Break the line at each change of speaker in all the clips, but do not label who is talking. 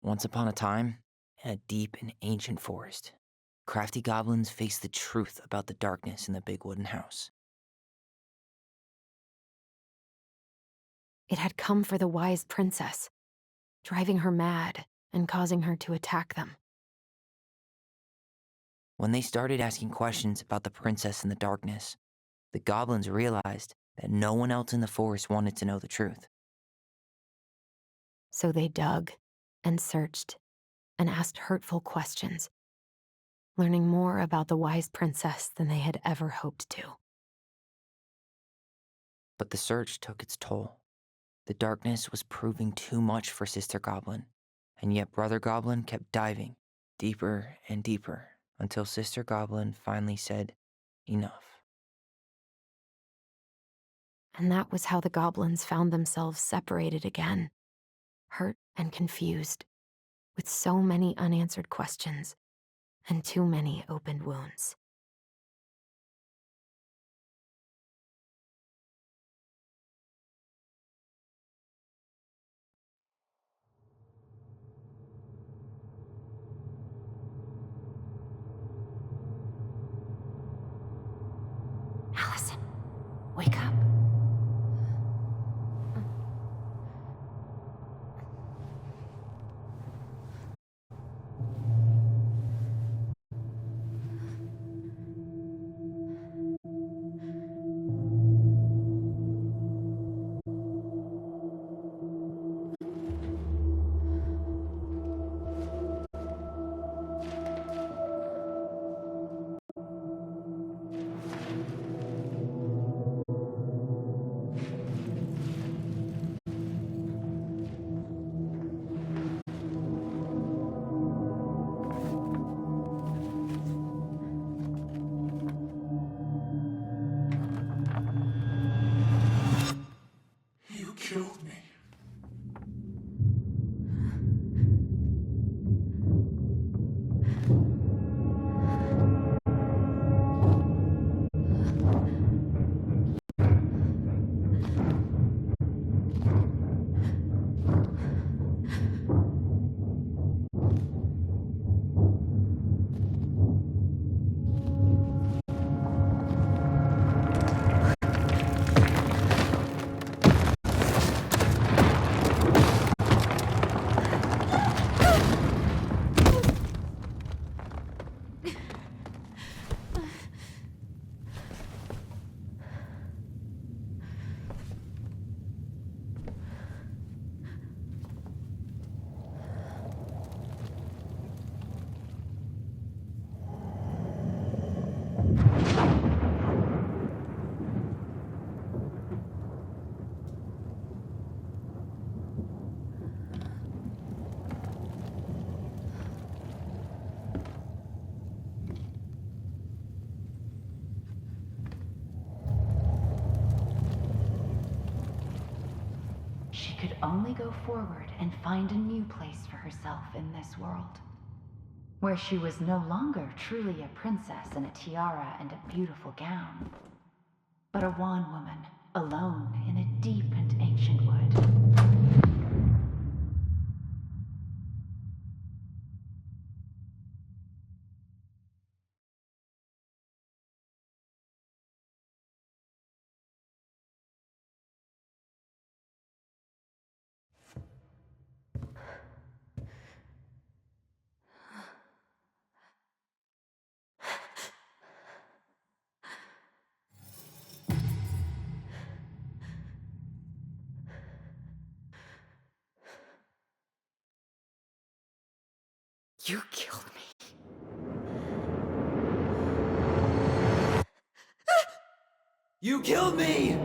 Once upon a time, in a deep and ancient forest, crafty goblins faced the truth about the darkness in the big wooden house.
It had come for the wise princess, driving her mad and causing her to attack them.
When they started asking questions about the princess in the darkness, the goblins realized that no one else in the forest wanted to know the truth.
So they dug and searched and asked hurtful questions, learning more about the wise princess than they had ever hoped to.
But the search took its toll. The darkness was proving too much for Sister Goblin, and yet Brother Goblin kept diving deeper and deeper until Sister Goblin finally said, "Enough."
And that was how the goblins found themselves separated again, hurt and confused, with so many unanswered questions and too many opened wounds. Allison, wake up.
You killed me.
She could only go forward and find a new place for herself in this world, where she was no longer truly a princess in a tiara and a beautiful gown, but a wan woman alone in a deep and ancient wood.
You killed me.
You killed me!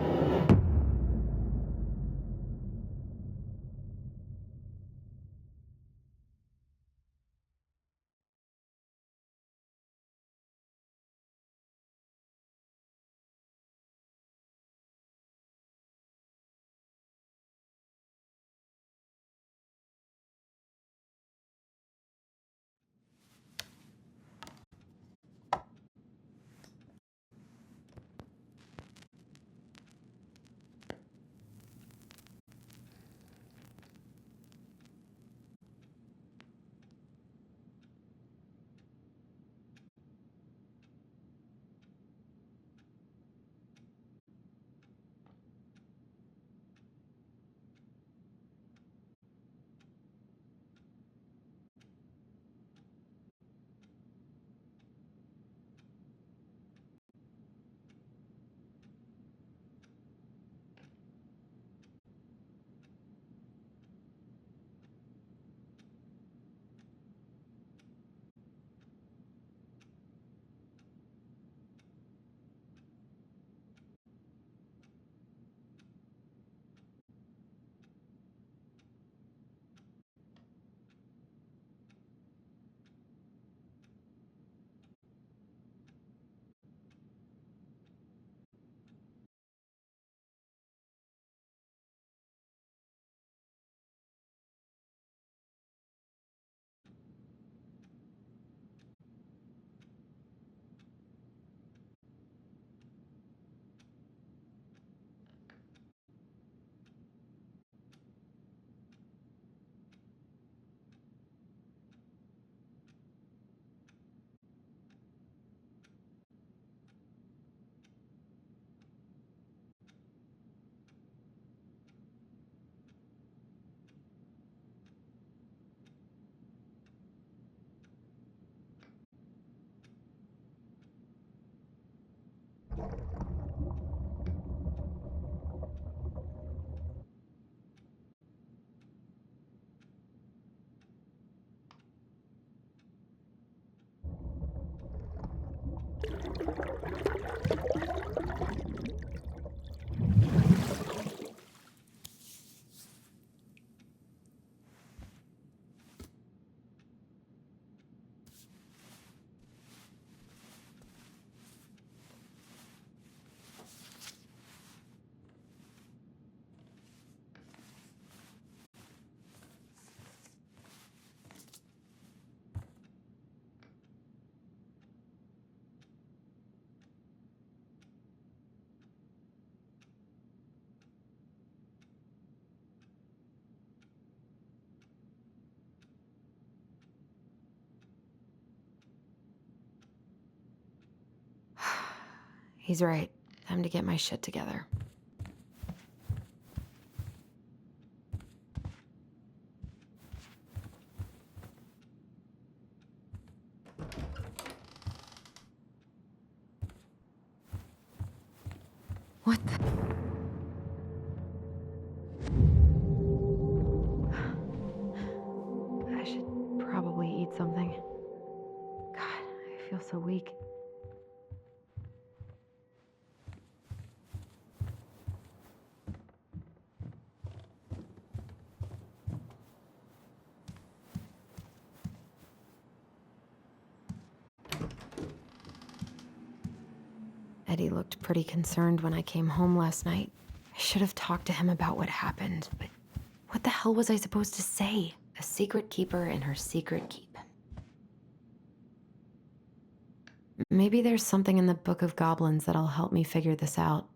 He's right. Time to get my shit together. What the? I should probably eat something. God, I feel so weak. Eddie looked pretty concerned when I came home last night. I should have talked to him about what happened, but what the hell was I supposed to say? A secret keeper and her secret keep. Maybe there's something in the Book of Goblins that'll help me figure this out.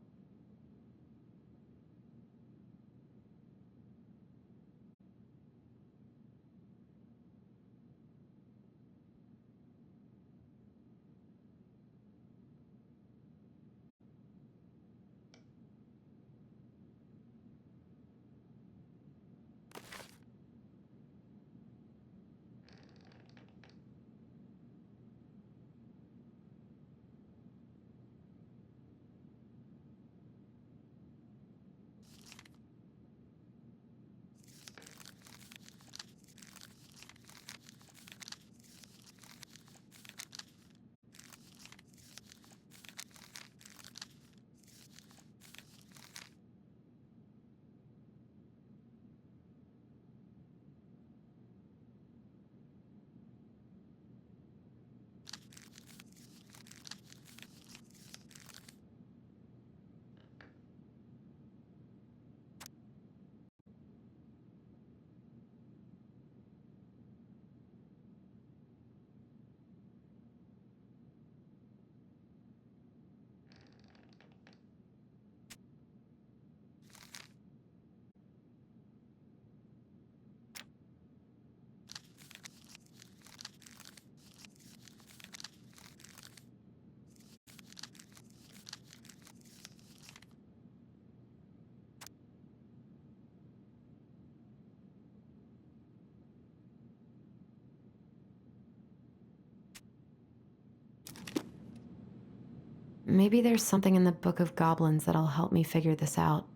Maybe there's something in the Book of Goblins that'll help me figure this out.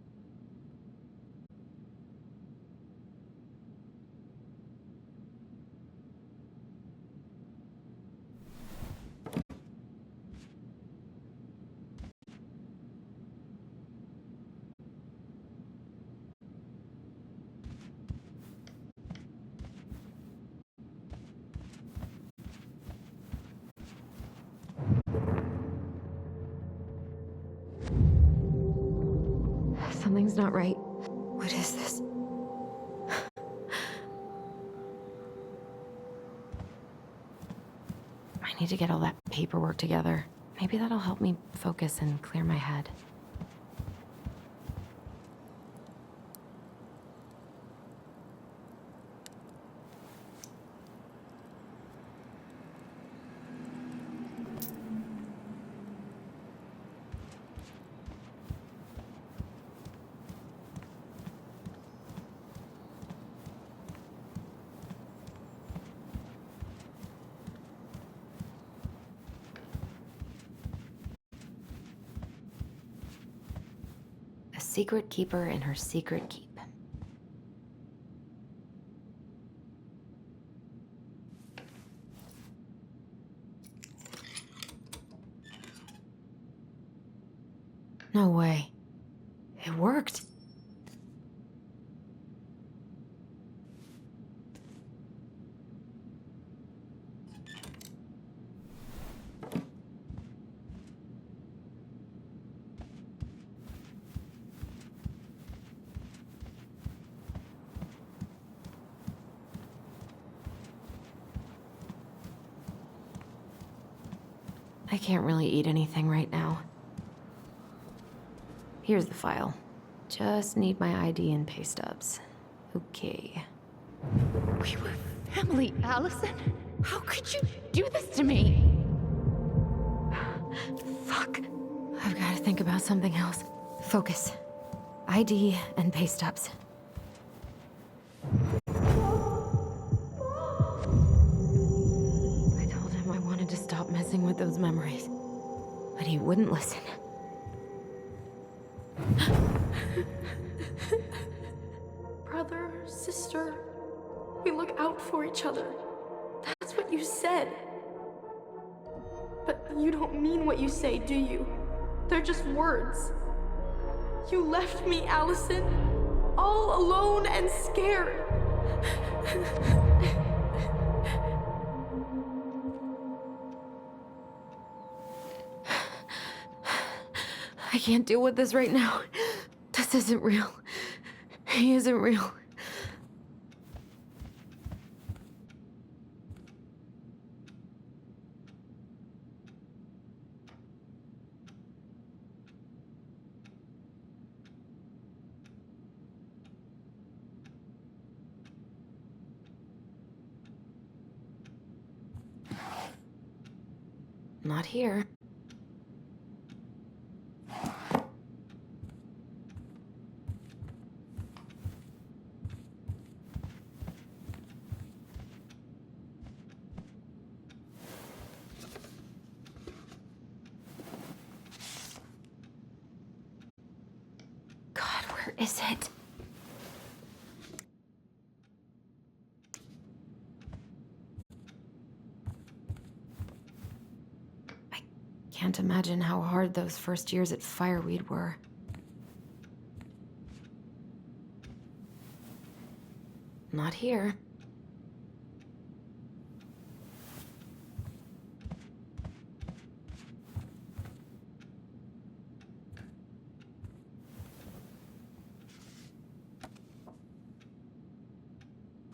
Something's not right. What is this? I need to get all that paperwork together. Maybe that'll help me focus and clear my head. A secret keeper and her secret keep. No way. It worked. I can't really eat anything right now. Here's the file. Just need my ID and pay stubs. Okay.
We were family, Allison. How could you do this to me?
Fuck. I've got to think about something else. Focus. ID and pay stubs. I told him I wanted to stop messing with those memories, but he wouldn't listen.
Brother, sister, we look out for each other. That's what you said. But you don't mean what you say, do you? They're just words. You left me, Allison, all alone and scared.
I can't deal with this right now. This isn't real. He isn't real. Not here. God, where is it? I can't imagine how hard those first years at Fireweed were. Not here.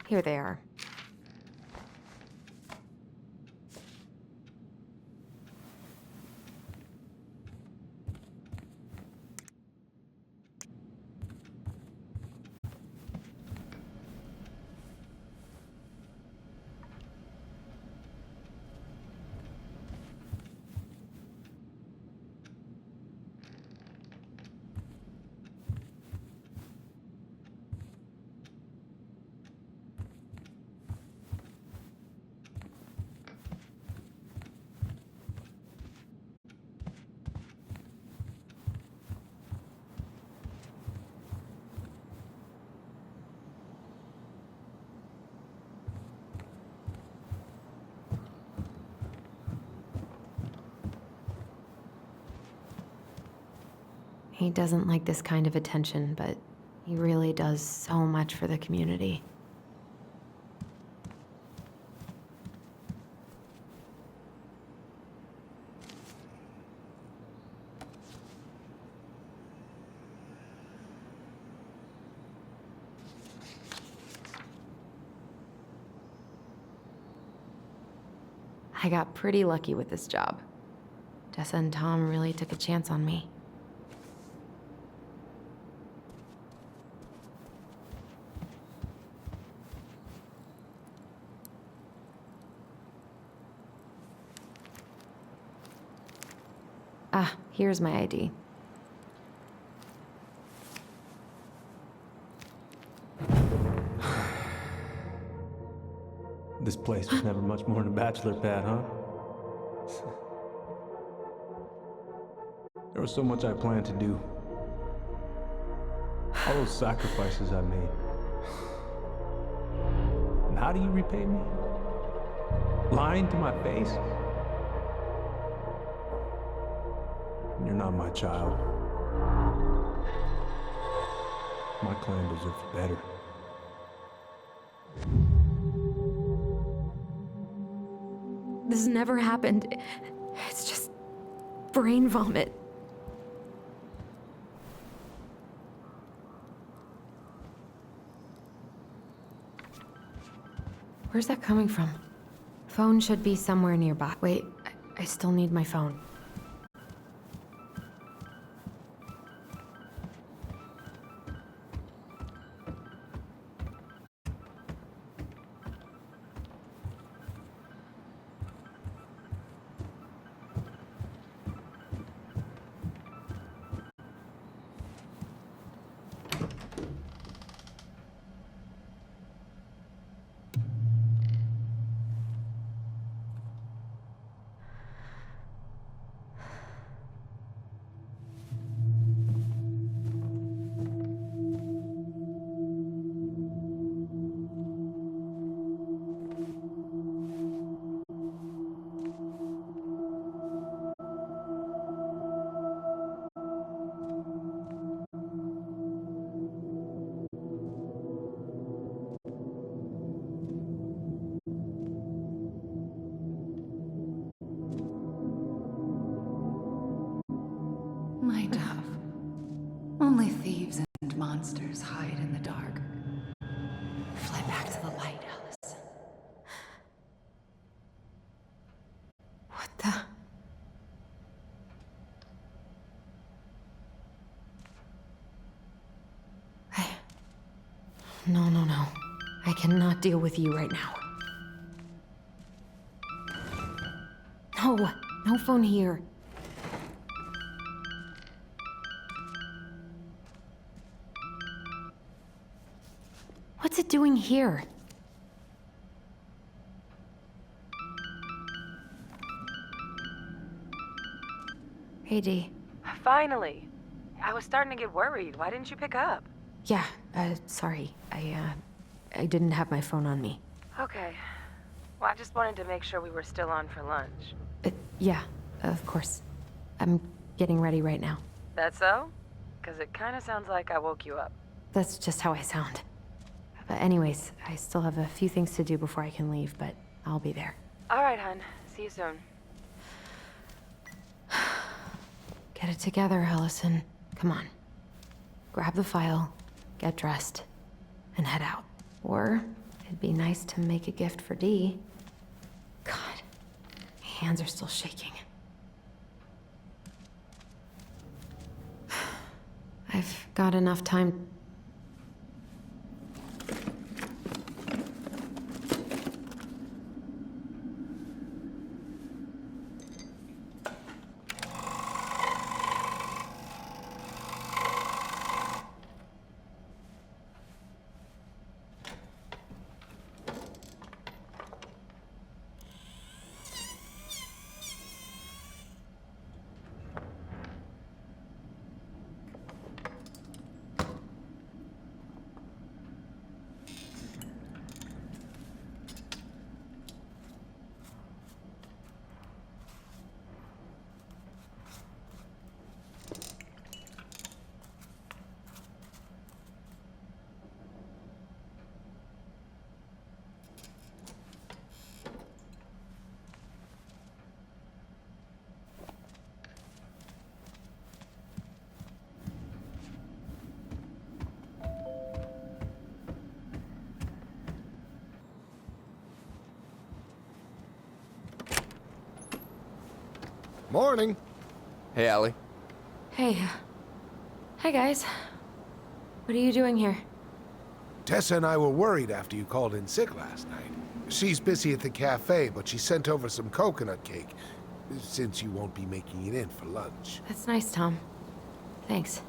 Here they are. He doesn't like this kind of attention, but he really does so much for the community. I got pretty lucky with this job. Tessa and Tom really took a chance on me. Ah, here's my ID.
This place was never much more than a bachelor pad, huh? There was so much I planned to do. All those sacrifices I made. And how do you repay me? Lying to my face? You're not my child. My clan deserves better.
This never happened. It's just brain vomit. Where's that coming from? Phone should be somewhere nearby. Wait, I still need my phone.
monsters hide in the dark. Fly back to the light, Allison.
What the? No, no, no. I cannot deal with you right now. No, no phone here. What's it doing here? Hey, Dee.
Finally. I was starting to get worried. Why didn't you pick up?
Yeah, sorry. I didn't have my phone on me.
Okay. Well, I just wanted to make sure we were still on for lunch.
Yeah, of course. I'm getting ready right now.
That so? Because it kind of sounds like I woke you up.
That's just how I sound. But anyways, I still have a few things to do before I can leave, but I'll be there.
All right, hun. See you soon.
Get it together, Allison. Come on. Grab the file, get dressed, and head out. Or it'd be nice to make a gift for Dee. God, my hands are still shaking. I've got enough time.
Morning. Hey, Allie.
Hey. Hi, guys. What are you doing here?
Tessa and I were worried after you called in sick last night. She's busy at the cafe, but she sent over some coconut cake, since you won't be making it in for lunch.
That's nice, Tom. Thanks.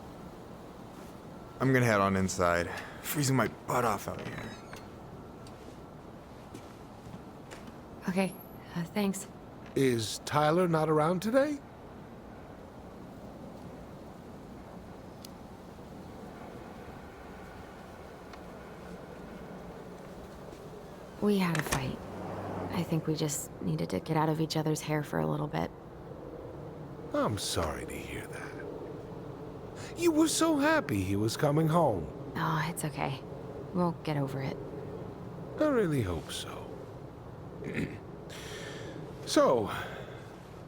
I'm gonna head on inside. Freezing my butt off out here.
Okay, thanks.
Is Tyler not around today?
We had a fight. I think we just needed to get out of each other's hair for a little bit.
I'm sorry to hear that. You were so happy he was coming home.
Oh, it's okay. We'll get over it.
I really hope so. So,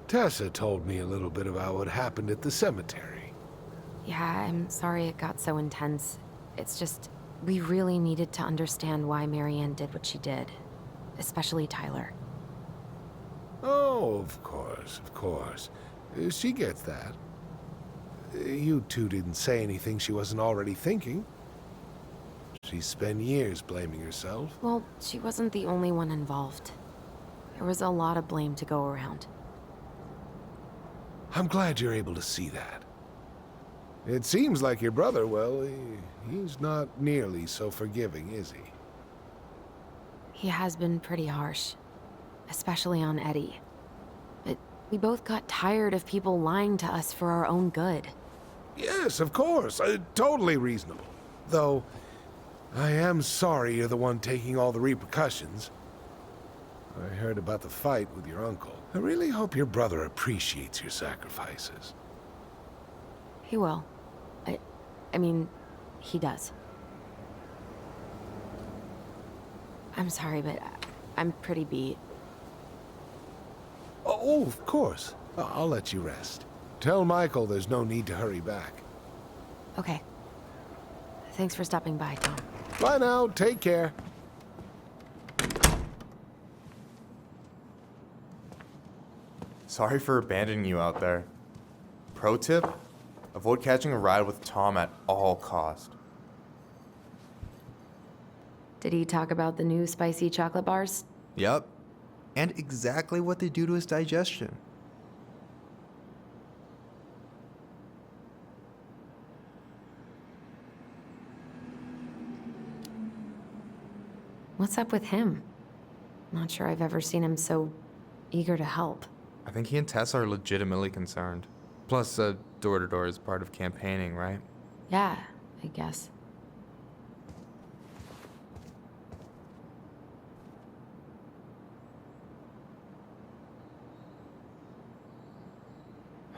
Tessa told me a little bit about what happened at the cemetery.
Yeah, I'm sorry it got so intense. It's just, we really needed to understand why Marianne did what she did. Especially Tyler.
Oh, of course, of course. She gets that. You two didn't say anything she wasn't already thinking. She spent years blaming herself.
Well, she wasn't the only one involved. There was a lot of blame to go around.
I'm glad you're able to see that. It seems like your brother, well, he's not nearly so forgiving, is he?
He has been pretty harsh. Especially on Eddie. But we both got tired of people lying to us for our own good.
Yes, of course. Totally reasonable. Though, I am sorry you're the one taking all the repercussions. I heard about the fight with your uncle. I really hope your brother appreciates your sacrifices.
He will. I mean, he does. I'm sorry, but I'm pretty beat.
Oh, of course. I'll let you rest. Tell Michael there's no need to hurry back.
Okay. Thanks for stopping by, Tom.
Bye now. Take care.
Sorry for abandoning you out there. Pro tip? Avoid catching a ride with Tom at all cost.
Did he talk about the new spicy chocolate bars?
Yep. And exactly what they do to his digestion.
What's up with him? Not sure I've ever seen him so eager to help.
I think he and Tess are legitimately concerned. Plus, door-to-door is part of campaigning, right?
Yeah, I guess.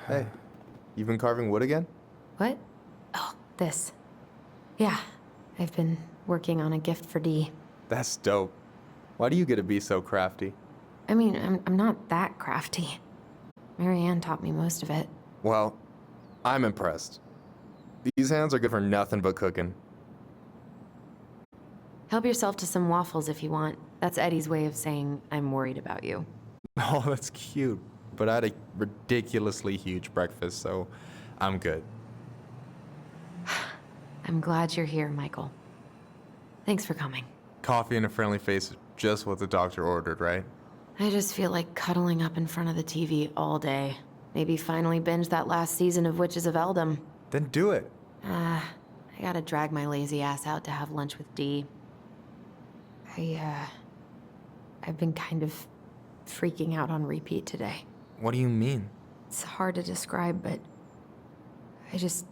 Hey, you've been carving wood again?
What? Oh, this. Yeah, I've been working on a gift for Dee.
That's dope. Why do you get to be so crafty?
I mean, I'm not that crafty. Marianne taught me most of it.
Well, I'm impressed. These hands are good for nothing but cooking.
Help yourself to some waffles if you want. That's Eddie's way of saying I'm worried about you.
Oh, that's cute. But I had a ridiculously huge breakfast, so I'm good.
I'm glad you're here, Michael. Thanks for coming.
Coffee and a friendly face is just what the doctor ordered, right?
I just feel like cuddling up in front of the TV all day. Maybe finally binge that last season of Witches of Eldom.
Then do it.
I gotta drag my lazy ass out to have lunch with Dee. I've been kind of freaking out on repeat today.
What do you mean?
It's hard to describe, but I just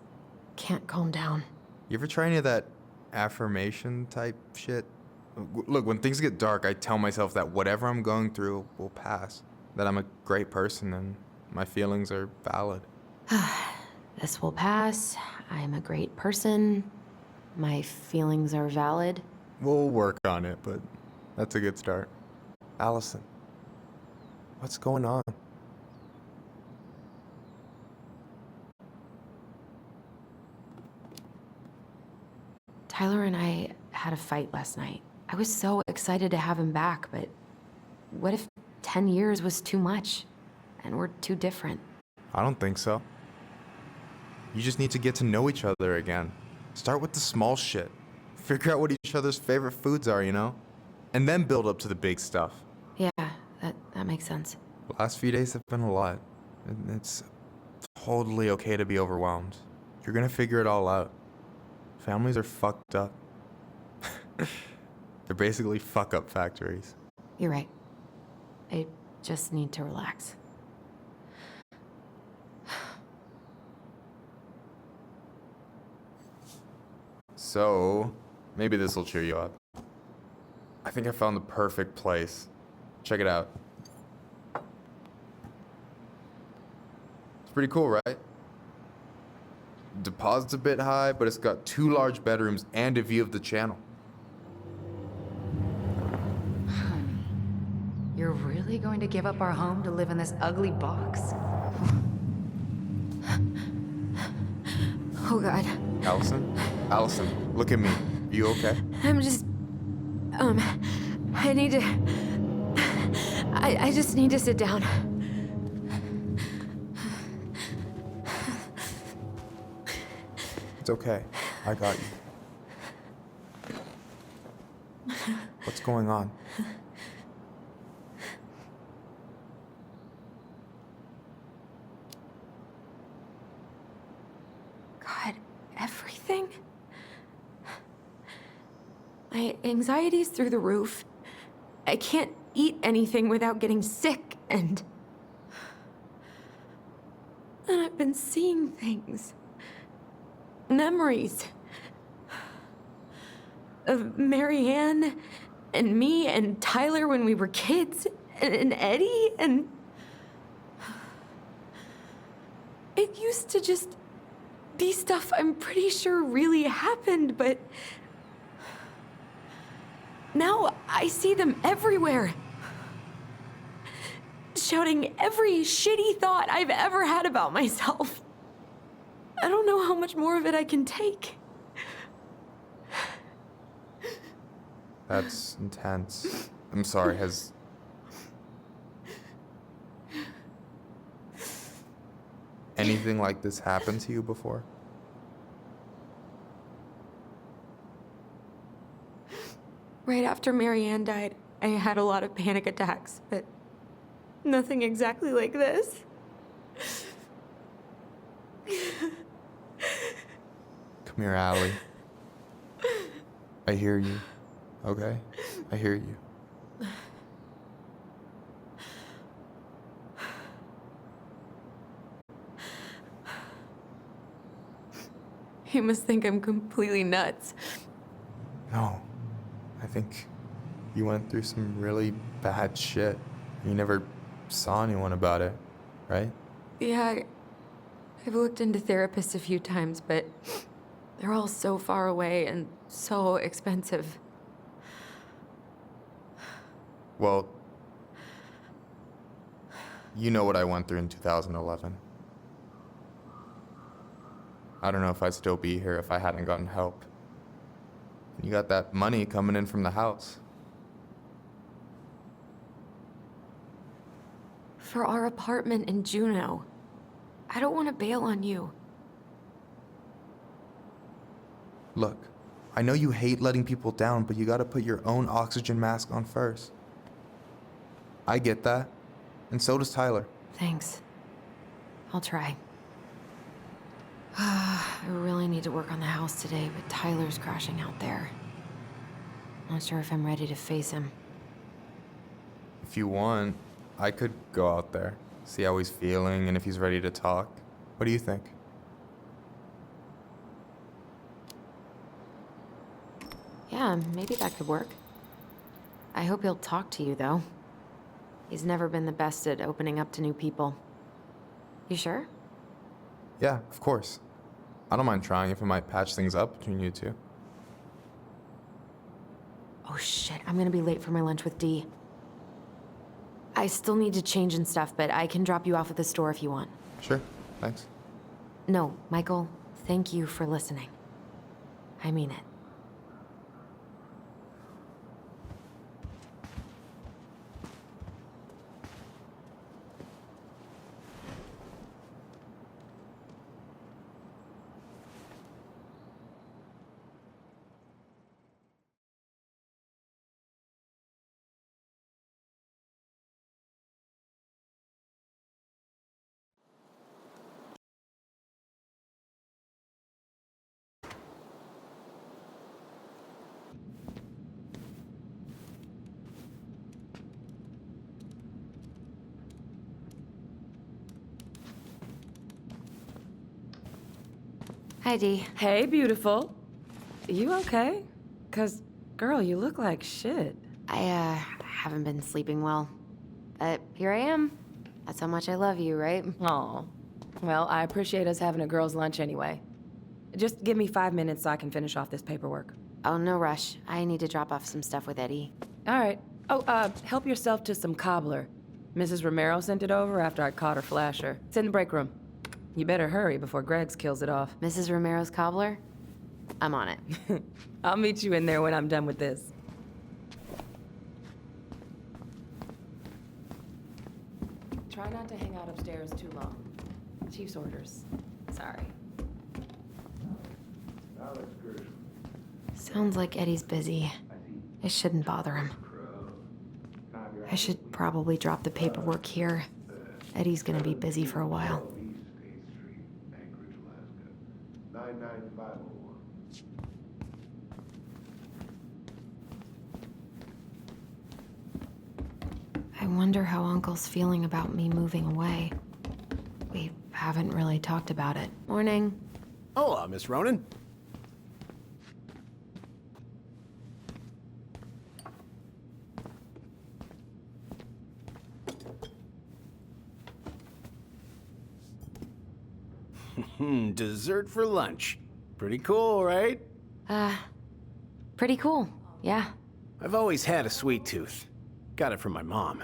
can't calm down.
You ever try any of that affirmation type shit? Look, when things get dark, I tell myself that whatever I'm going through will pass. That I'm a great person and my feelings are valid.
This will pass. I'm a great person. My feelings are valid.
We'll work on it, but that's a good start. Allison, what's going on?
Tyler and I had a fight last night. I was so excited to have him back, but what if 10 years was too much and we're too different?
I don't think so. You just need to get to know each other again. Start with the small shit. Figure out what each other's favorite foods are, you know? And then build up to the big stuff.
Yeah, that makes sense.
The last few days have been a lot. It's totally okay to be overwhelmed. You're gonna figure it all out. Families are fucked up. They're basically fuck-up factories.
You're right. I just need to relax.
So, maybe this will cheer you up. I think I found the perfect place. Check it out. It's pretty cool, right? Deposit's a bit high, but it's got 2 large bedrooms and a view of the channel.
Honey, you're really going to give up our home to live in this ugly box?
Oh, God.
Allison, look at me. You okay?
I'm just... I need to... I just need to sit down.
It's okay. I got you. What's going on?
God, everything? My anxiety's through the roof. I can't eat anything without getting sick, and I've been seeing things. Memories. Of Marianne, and me, and Tyler when we were kids, and Eddie, and... It used to just be stuff I'm pretty sure really happened, but... Now I see them everywhere. Shouting every shitty thought I've ever had about myself. I don't know how much more of it I can take.
That's intense. I'm sorry, has... anything like this happened to you before?
Right after Marianne died, I had a lot of panic attacks, but nothing exactly like this.
Come here, Allie. I hear you, okay? I hear you.
You must think I'm completely nuts.
No, I think you went through some really bad shit. You never saw anyone about it, right?
Yeah, I've looked into therapists a few times, but they're all so far away and so expensive.
Well, you know what I went through in 2011. I don't know if I'd still be here if I hadn't gotten help. You got that money coming in from the house.
For our apartment in Juneau. I don't want to bail on you.
Look, I know you hate letting people down, but you gotta put your own oxygen mask on first. I get that, and so does Tyler.
Thanks. I'll try. I really need to work on the house today, but Tyler's crashing out there. Not sure if I'm ready to face him.
If you want, I could go out there, see how he's feeling, and if he's ready to talk. What do you think?
Yeah, maybe that could work. I hope he'll talk to you, though. He's never been the best at opening up to new people. You sure?
Yeah, of course. I don't mind trying if it might patch things up between you two.
Oh shit, I'm gonna be late for my lunch with Dee. I still need to change and stuff, but I can drop you off at the store if you want.
Sure, thanks.
No, Michael, thank you for listening. I mean it. Hi, Dee.
Hey, beautiful. You okay? 'Cause, girl, you look like shit.
I haven't been sleeping well. But here I am. That's how much I love you, right?
Aw. Well, I appreciate us having a girls' lunch anyway. Just give me 5 minutes so I can finish off this paperwork.
Oh, no rush. I need to drop off some stuff with Eddie.
All right. Oh, help yourself to some cobbler. Mrs. Romero sent it over after I caught her flasher. It's in the break room. You better hurry before Greggs kills it off.
Mrs. Romero's cobbler? I'm on it.
I'll meet you in there when I'm done with this. Try not to hang out upstairs too long. Chief's orders. Sorry.
Sounds like Eddie's busy. I shouldn't bother him. I should probably drop the paperwork here. Eddie's gonna be busy for a while. I wonder how Uncle's feeling about me moving away. We haven't really talked about it. Morning.
Hola, Miss Ronan. Dessert for lunch. Pretty cool, right?
Pretty cool, yeah.
I've always had a sweet tooth. Got it from my mom.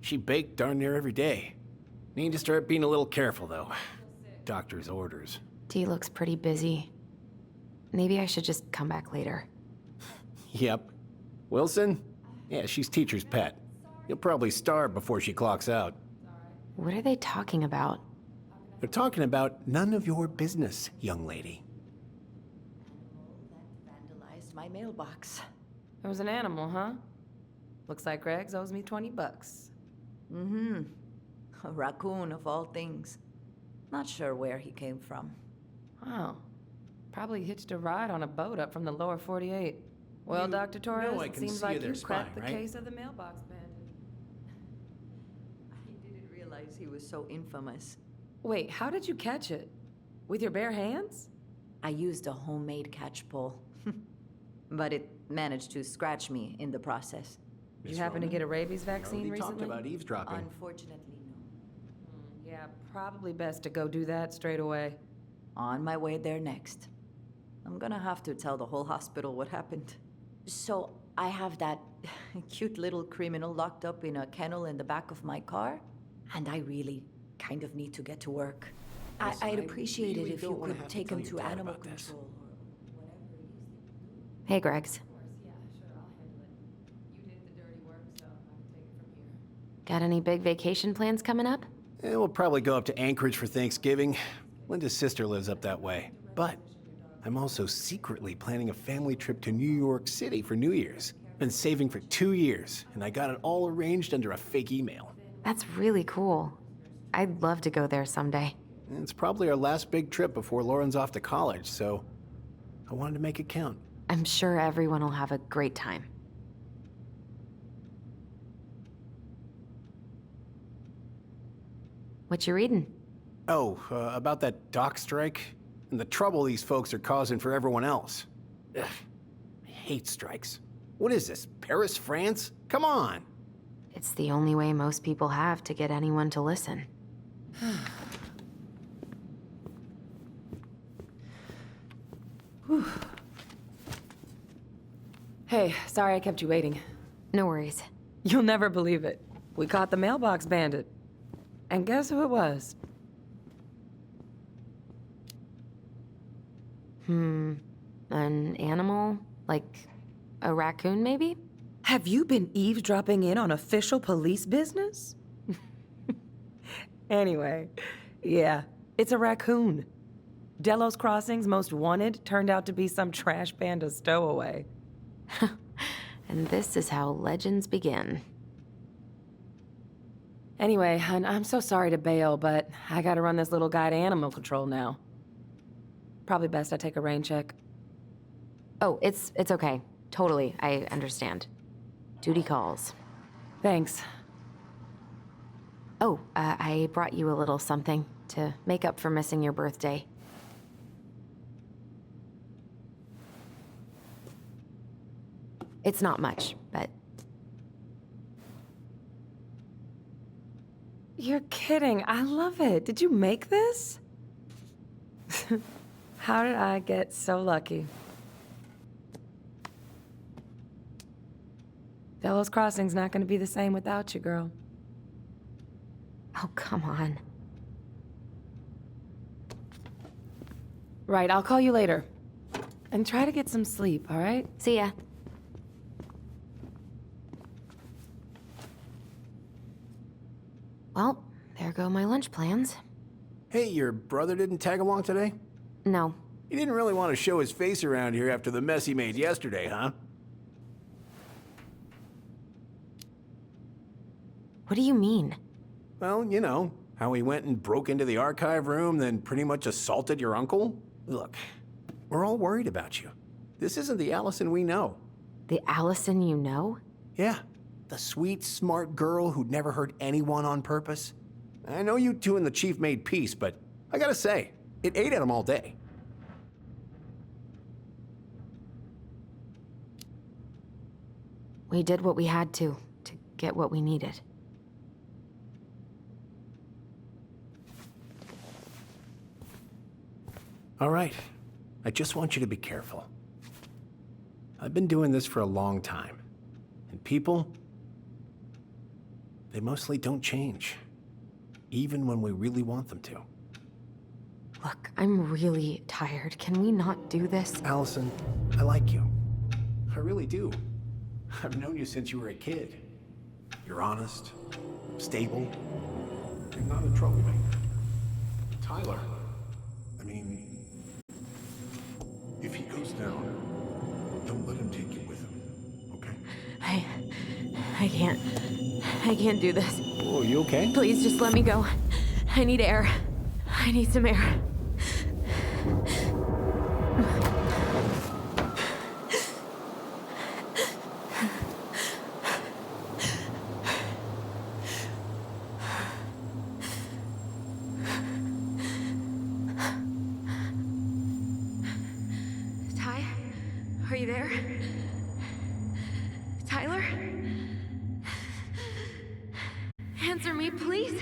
She baked darn near every day. Need to start being a little careful, though. Doctor's orders.
Dee looks pretty busy. Maybe I should just come back later.
Yep. Wilson? Yeah, she's teacher's pet. You'll probably starve before she clocks out.
What are they talking about?
They're talking about none of your business, young lady.
Vandalized my mailbox.
It was an animal, huh? Looks like Greg's owes me 20 bucks.
Mm-hmm. A raccoon of all things. Not sure where he came from.
Wow. Probably hitched a ride on a boat up from the lower 48. Well,
You
Dr. Torres,
know I
it
can
seems
see
like
they're
you cracked the
spying, right?
case of the mailbox bandit.
I didn't realize he was so infamous.
Wait, how did you catch it? With your bare hands?
I used a homemade catch pole. But it managed to scratch me in the process.
Did you happen to get a rabies vaccine
We
recently?
talked about eavesdropping.
Unfortunately, no.
Yeah, probably best to go do that straight away.
On my way there next. I'm gonna have to tell the whole hospital what happened. So, I have that cute little criminal locked up in a kennel in the back of my car, and I really kind of need to get to work.
Listen,
I'd
I
appreciate
really
it if
don't
you
wanna
could
have to
take
tell
him
your
to
dad
animal
about this.
control.
Hey, Gregs. Got any big vacation plans coming up?
We'll probably go up to Anchorage for Thanksgiving. Linda's sister lives up that way. But I'm also secretly planning a family trip to New York City for New Year's. Been saving for 2 years, and I got it all arranged under a fake email.
That's really cool. I'd love to go there someday.
And it's probably our last big trip before Lauren's off to college, so I wanted to make it count.
I'm sure everyone will have a great time. What you reading?
Oh, about that dock strike and the trouble these folks are causing for everyone else. Ugh, I hate strikes. What is this, Paris, France? Come on!
It's the only way most people have to get anyone to listen.
Hey, sorry I kept you waiting.
No worries.
You'll never believe it. We caught the mailbox bandit. And guess who it was?
An animal? Like a raccoon, maybe?
Have you been eavesdropping in on official police business? Anyway, yeah, it's a raccoon. Delos Crossing's most wanted turned out to be some trash panda stowaway.
And this is how legends begin.
Anyway, I'm so sorry to bail, but I gotta run this little guy to animal control now. Probably best I take a rain check.
Oh, it's okay. Totally, I understand. Duty calls.
Thanks.
Oh, I brought you a little something to make up for missing your birthday. It's not much, but...
You're kidding. I love it. Did you make this? How did I get so lucky? Delos Crossing's not gonna be the same without you, girl.
Oh, come on.
Right, I'll call you later. And try to get some sleep, all right?
See ya. Well, there go my lunch plans.
Hey, your brother didn't tag along today?
No.
He didn't really want to show his face around here after the mess he made yesterday, huh?
What do you mean?
Well, you know, how he went and broke into the archive room, then pretty much assaulted your uncle? Look, we're all worried about you. This isn't the Allison we know.
The Allison you know?
Yeah, the sweet, smart girl who'd never hurt anyone on purpose. I know you two and the chief made peace, but I gotta say, it ate at him all day.
We did what we had to get what we needed.
All right, I just want you to be careful. I've been doing this for a long time, and people, they mostly don't change, even when we really want them to.
Look, I'm really tired. Can we not do this?
Allison, I like you. I really do. I've known you since you were a kid. You're honest, stable, and not a troublemaker. Tyler, I mean, if he goes down, don't let him take you with him, okay?
I can't. I can't do this.
Oh, you okay?
Please just let me go. I need air. I need some air. Ty? Are you there? Tyler? Answer me, please.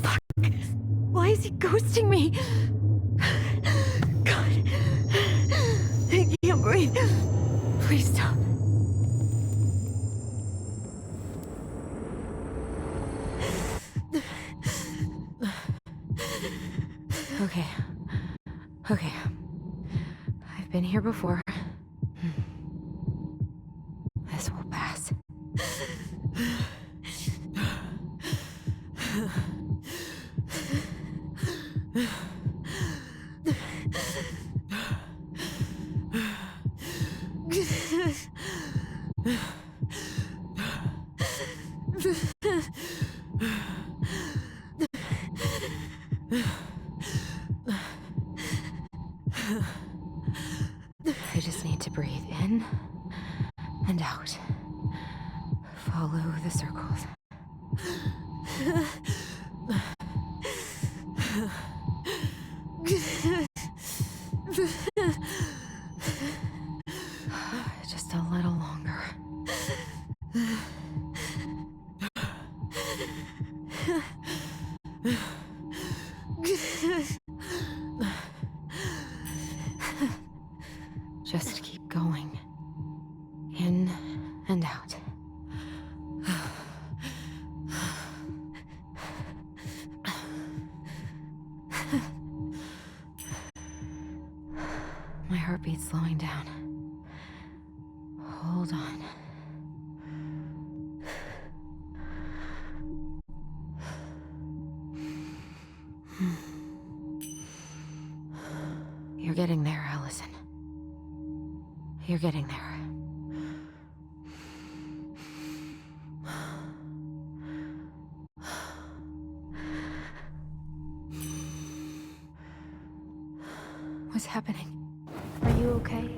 Fuck. Why is he ghosting me? God. I can't breathe. Please stop. Okay. Okay. I've been here before. This will pass. I just need to breathe in and out. Follow the circles. Just a little longer. Just keep going. In and out. My heartbeat's slowing down. Hold on. You're getting there, Allison. You're getting there. What's happening?
Are you okay?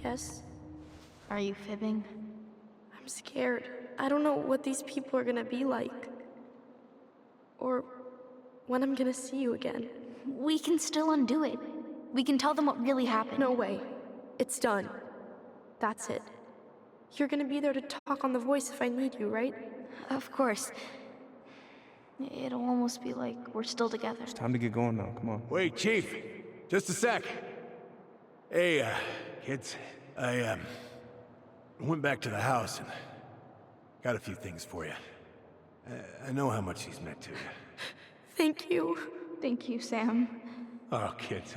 Yes?
Are you fibbing?
I'm scared. I don't know what these people are gonna be like. Or when I'm gonna see you again.
We can still undo it. We can tell them what really happened.
No way. It's done. That's it. You're gonna be there to talk on the voice if I need you, right?
Of course. It'll almost be like we're still together.
It's time to get going now. Come on.
Wait, Chief. Just a sec. Hey, kids. I went back to the house and got a few things for you. I know how much these meant to you.
Thank you.
Thank you, Sam.
Oh, kids,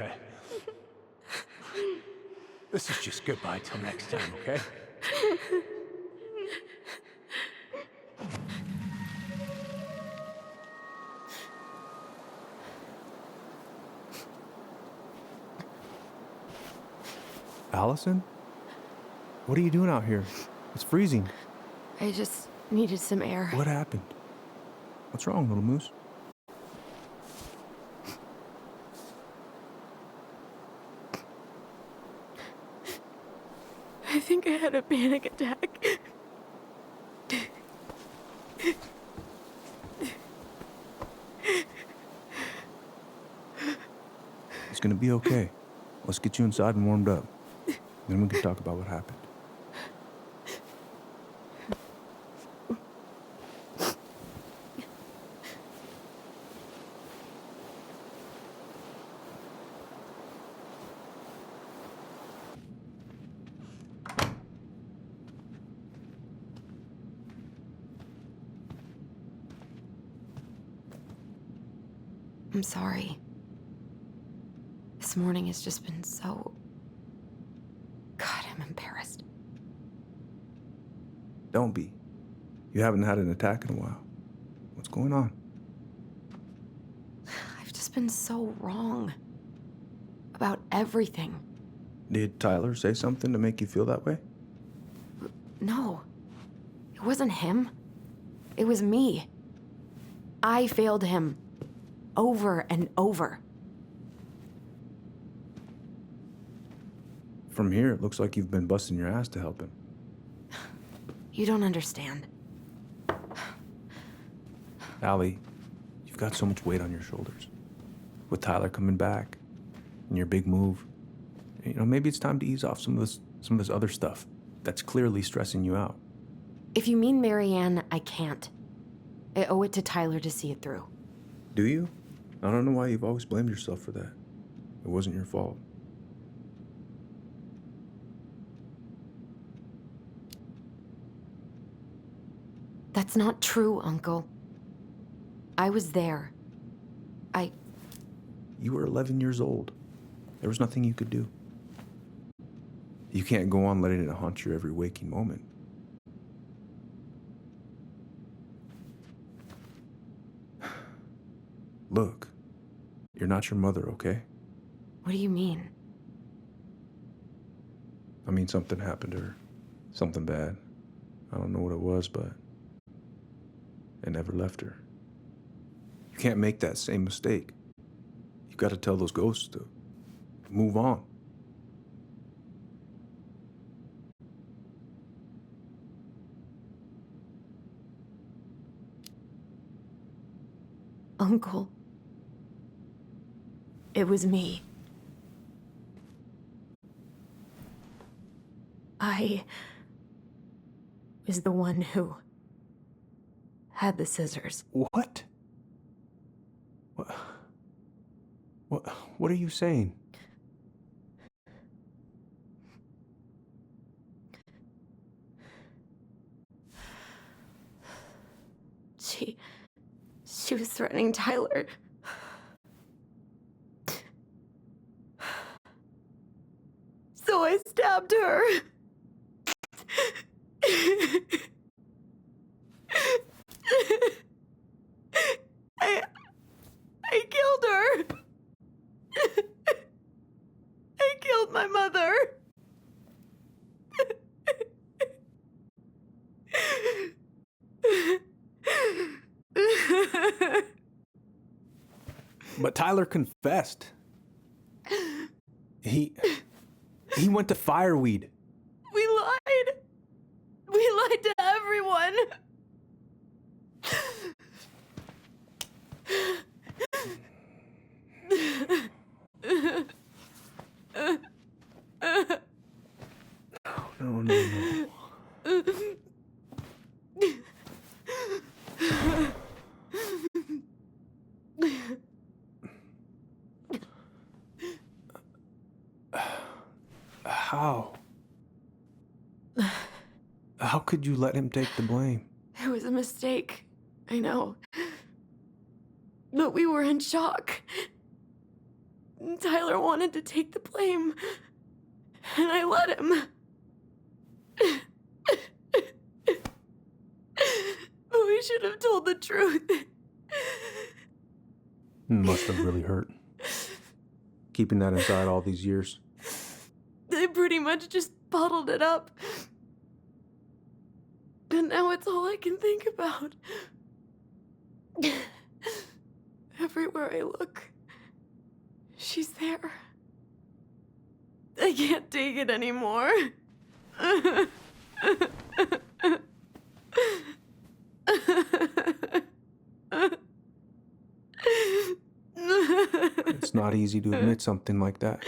this is just goodbye till next time, okay?
Allison? What are you doing out here? It's freezing.
I just needed some air.
What happened? What's wrong, little moose?
I think I had a panic attack.
It's gonna be okay. Let's get you inside and warmed up. Then we can talk about what happened.
I'm sorry. This morning has just been so I'm embarrassed.
Don't be. You haven't had an attack in a while. What's going on?
I've just been so wrong. About everything.
Did Tyler say something to make you feel that way?
No. It wasn't him. It was me. I failed him. Over and over.
From here, it looks like you've been busting your ass to help him.
You don't understand.
Allie, you've got so much weight on your shoulders. With Tyler coming back, and your big move, maybe it's time to ease off some of this other stuff that's clearly stressing you out.
If you mean Marianne, I can't. I owe it to Tyler to see it through.
Do you? I don't know why you've always blamed yourself for that. It wasn't your fault.
That's not true, Uncle. I was there.
You were 11 years old. There was nothing you could do. You can't go on letting it haunt your every waking moment. Look, you're not your mother, okay?
What do you mean?
I mean, something happened to her. Something bad. I don't know what it was, but it never left her. You can't make that same mistake. You've got to tell those ghosts to move on.
Uncle. It was me. I was the one who had the scissors.
What? What are you saying?
She was threatening Tyler. So I stabbed her. I killed her. I killed my mother.
But Tyler confessed. He went to Fireweed.
We lied. We lied to everyone.
No. How? How could you let him take the blame?
It was a mistake. I know. But we were in shock. Tyler wanted to take the blame. And I let him. We should have told the truth.
Must have really hurt. Keeping that inside all these years.
I pretty much just bottled it up. And now it's all I can think about. Everywhere I look, she's there. I can't take it anymore.
It's not easy to admit something like that.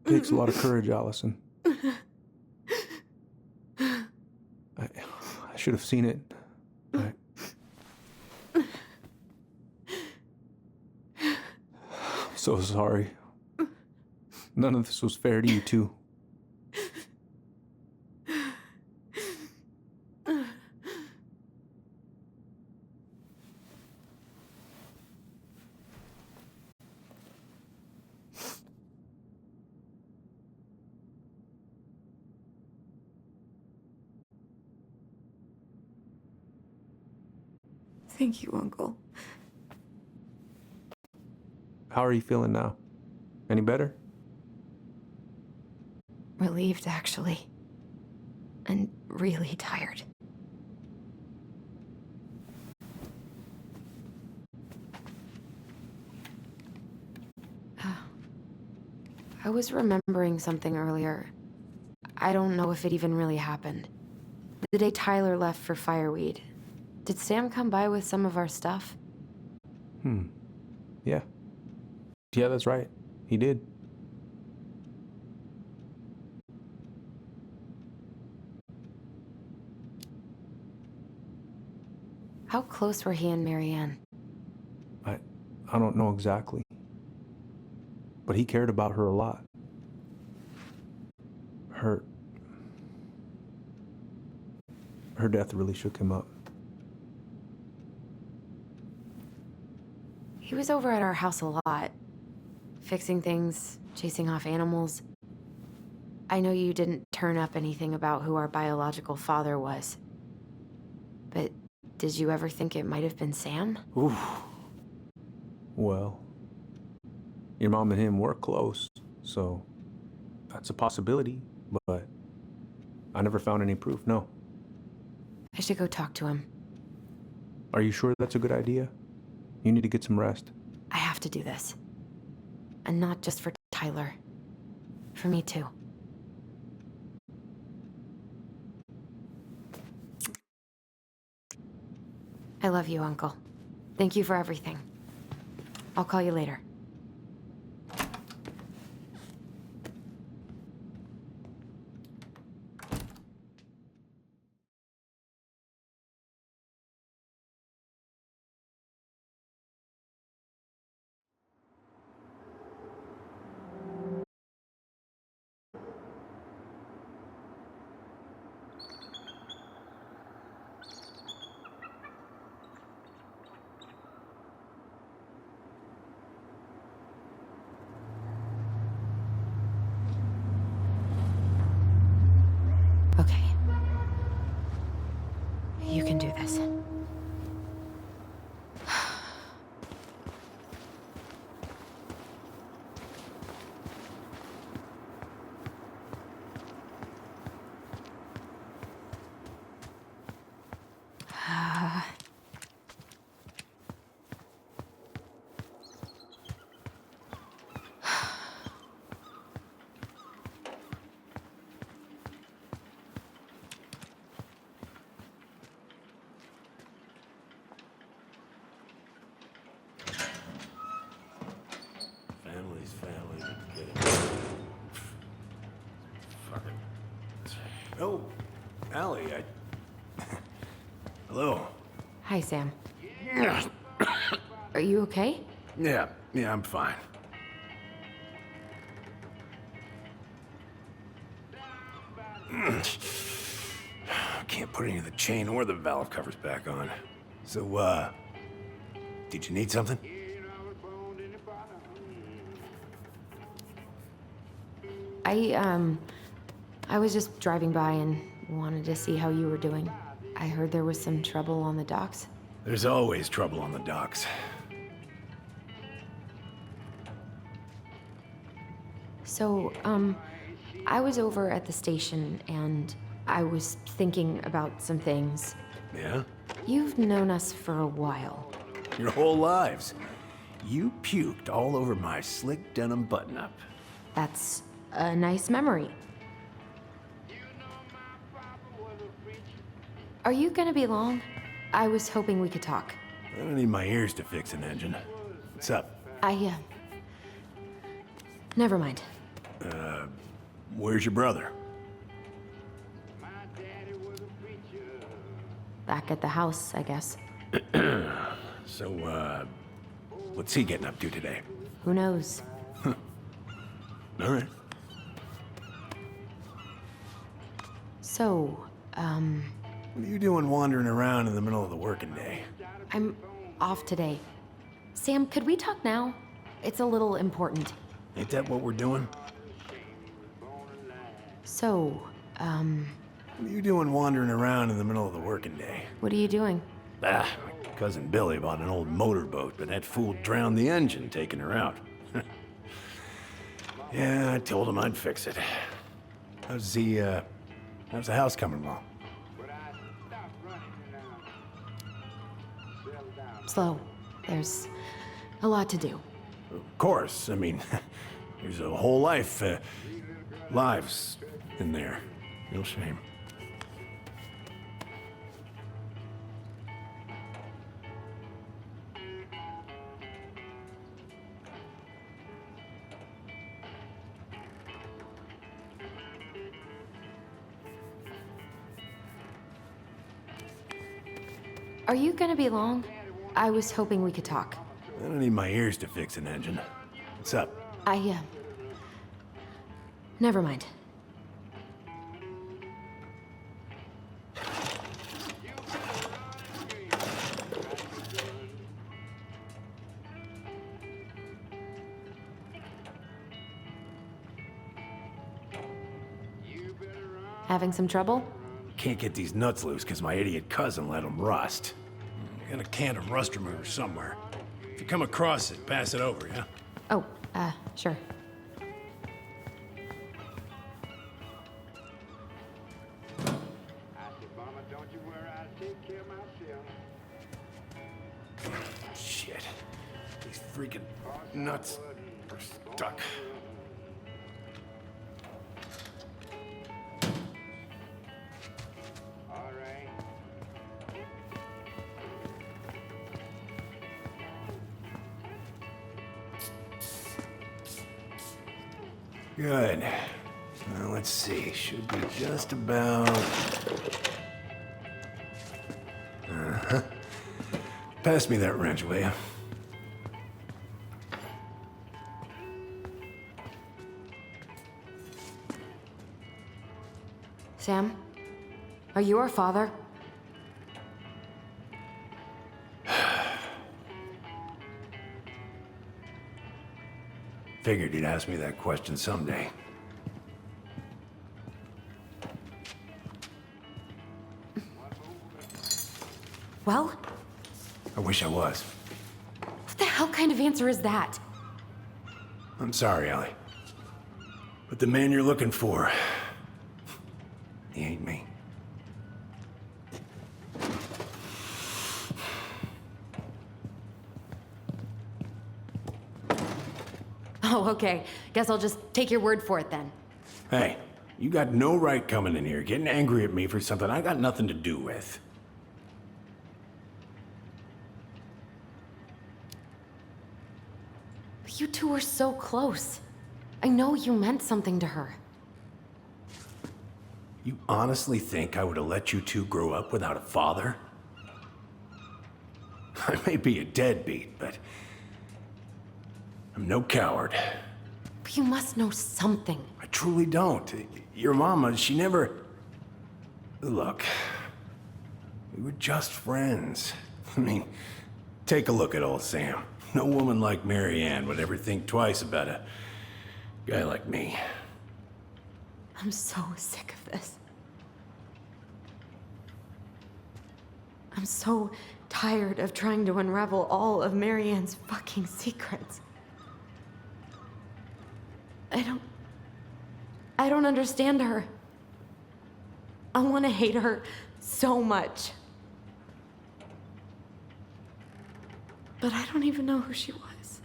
It takes a lot of courage, Allison. I should have seen it. I'm so sorry. None of this was fair to you two.
Thank you, Uncle.
How are you feeling now? Any better?
Relieved, actually. And really tired. I was remembering something earlier. I don't know if it even really happened. The day Tyler left for Fireweed, did Sam come by with some of our stuff?
Yeah. Yeah, that's right. He did.
How close were he and Marianne?
I don't know exactly. But he cared about her a lot. Her death really shook him up.
He was over at our house a lot. Fixing things, chasing off animals. I know you didn't turn up anything about who our biological father was. But did you ever think it might have been Sam?
Oof. Well, your mom and him were close, so that's a possibility, but I never found any proof, no.
I should go talk to him.
Are you sure that's a good idea? You need to get some rest.
I have to do this. And not just for Tyler. For me, too. I love you, Uncle. Thank you for everything. I'll call you later. Okay. You can do this.
Family's family. Get it. Fucking. Oh, Allie, Hello.
Hi, Sam. Are you okay?
Yeah, I'm fine. Can't put any of the chain or the valve covers back on. So, did you need something?
I was just driving by and wanted to see how you were doing. I heard there was some trouble on the docks.
There's always trouble on the docks.
So, I was over at the station and I was thinking about some things.
Yeah?
You've known us for a while.
Your whole lives. You puked all over my slick denim button-up.
That's a nice memory. Are you gonna be long? I was hoping we could talk.
I don't need my ears to fix an engine. What's up?
Never mind.
Where's your brother?
Back at the house, I guess.
So, what's he getting up to today?
Who knows?
All right.
So,
What are you doing wandering around in the middle of the working day?
I'm off today. Sam, could we talk now? It's a little important.
Ain't that what we're doing?
So,
What are you doing wandering around in the middle of the working day?
what are you doing?
Ah, Cousin Billy bought an old motorboat, but that fool drowned the engine taking her out. Yeah, I told him I'd fix it. How's the house coming along?
Slow. There's a lot to do.
Of course. I mean, there's a whole lives in there. Real shame.
Are you gonna be long? I was hoping we could talk.
I don't need my ears to fix an engine. What's up?
Never mind. Having some trouble?
Can't get these nuts loose because my idiot cousin let them rust. I got a can of rust remover somewhere. If you come across it, pass it over, yeah?
Oh, sure.
Shit. These freaking nuts are stuck. Good. Well, let's see. Should be just about... Uh-huh. Pass me that wrench, will you?
Sam? Are you our father?
Figured you'd ask me that question someday.
Well?
I wish I was.
What the hell kind of answer is that?
I'm sorry, Ellie. But the man you're looking for, he ain't me.
Oh, okay. Guess I'll just take your word for it then.
Hey, you got no right coming in here getting angry at me for something I got nothing to do with.
You two were so close. I know you meant something to her.
You honestly think I would have let you two grow up without a father? I may be a deadbeat, but I'm no coward.
But you must know something.
I truly don't. Your mama, she never... Look, we were just friends. I mean, take a look at old Sam. No woman like Mary Ann would ever think twice about a guy like me.
I'm so sick of this. I'm so tired of trying to unravel all of Mary Ann's fucking secrets. I don't understand her. I want to hate her so much. But I don't even know who she was.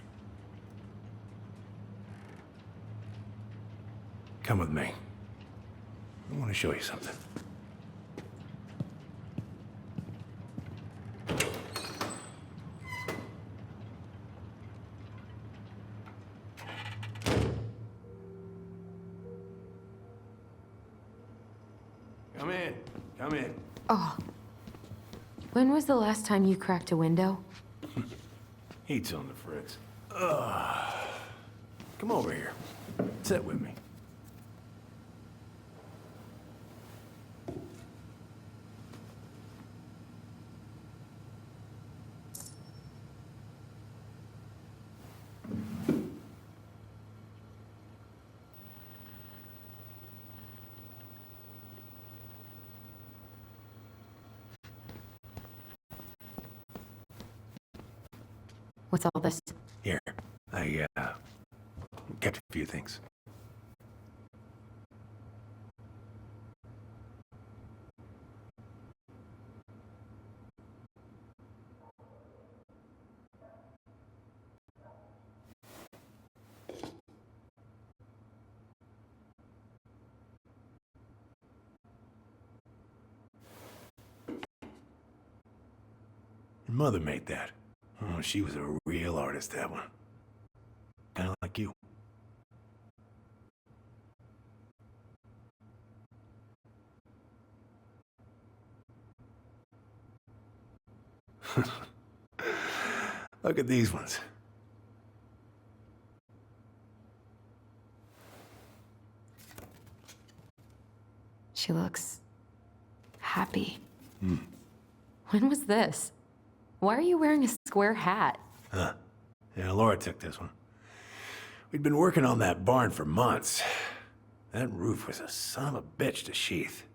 Come with me. I want to show you something. Come in. Come in.
Oh. When was the last time you cracked a window?
Heat's on the fritz. Come over here. Sit with me.
What's all this?
Here, I kept a few things. Your mother made that. Oh, she was a real artist, that one. Kinda like you. Look at these ones.
She looks happy. When was this? Why are you wearing a square hat?
Huh. Yeah, Laura took this one. We'd been working on that barn for months. That roof was a son of a bitch to sheath.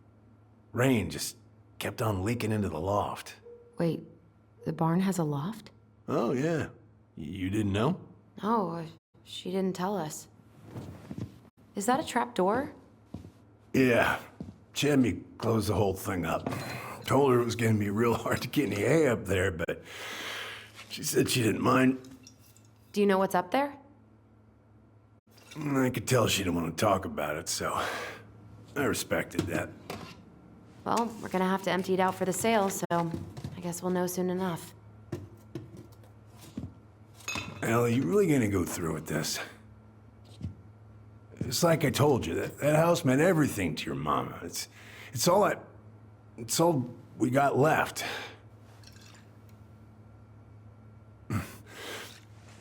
Rain just kept on leaking into the loft.
Wait, the barn has a loft?
Oh, yeah. You didn't know?
Oh, she didn't tell us. Is that a trap door?
Yeah. She had me close the whole thing up. Told her it was gonna be real hard to get any hay up there, but she said she didn't mind.
Do you know what's up there?
I could tell she didn't want to talk about it, so I respected that.
Well, we're gonna have to empty it out for the sale, so I guess we'll know soon enough.
Ellie, you really gonna go through with this? It's like I told you, that house meant everything to your mama. It's all we got left.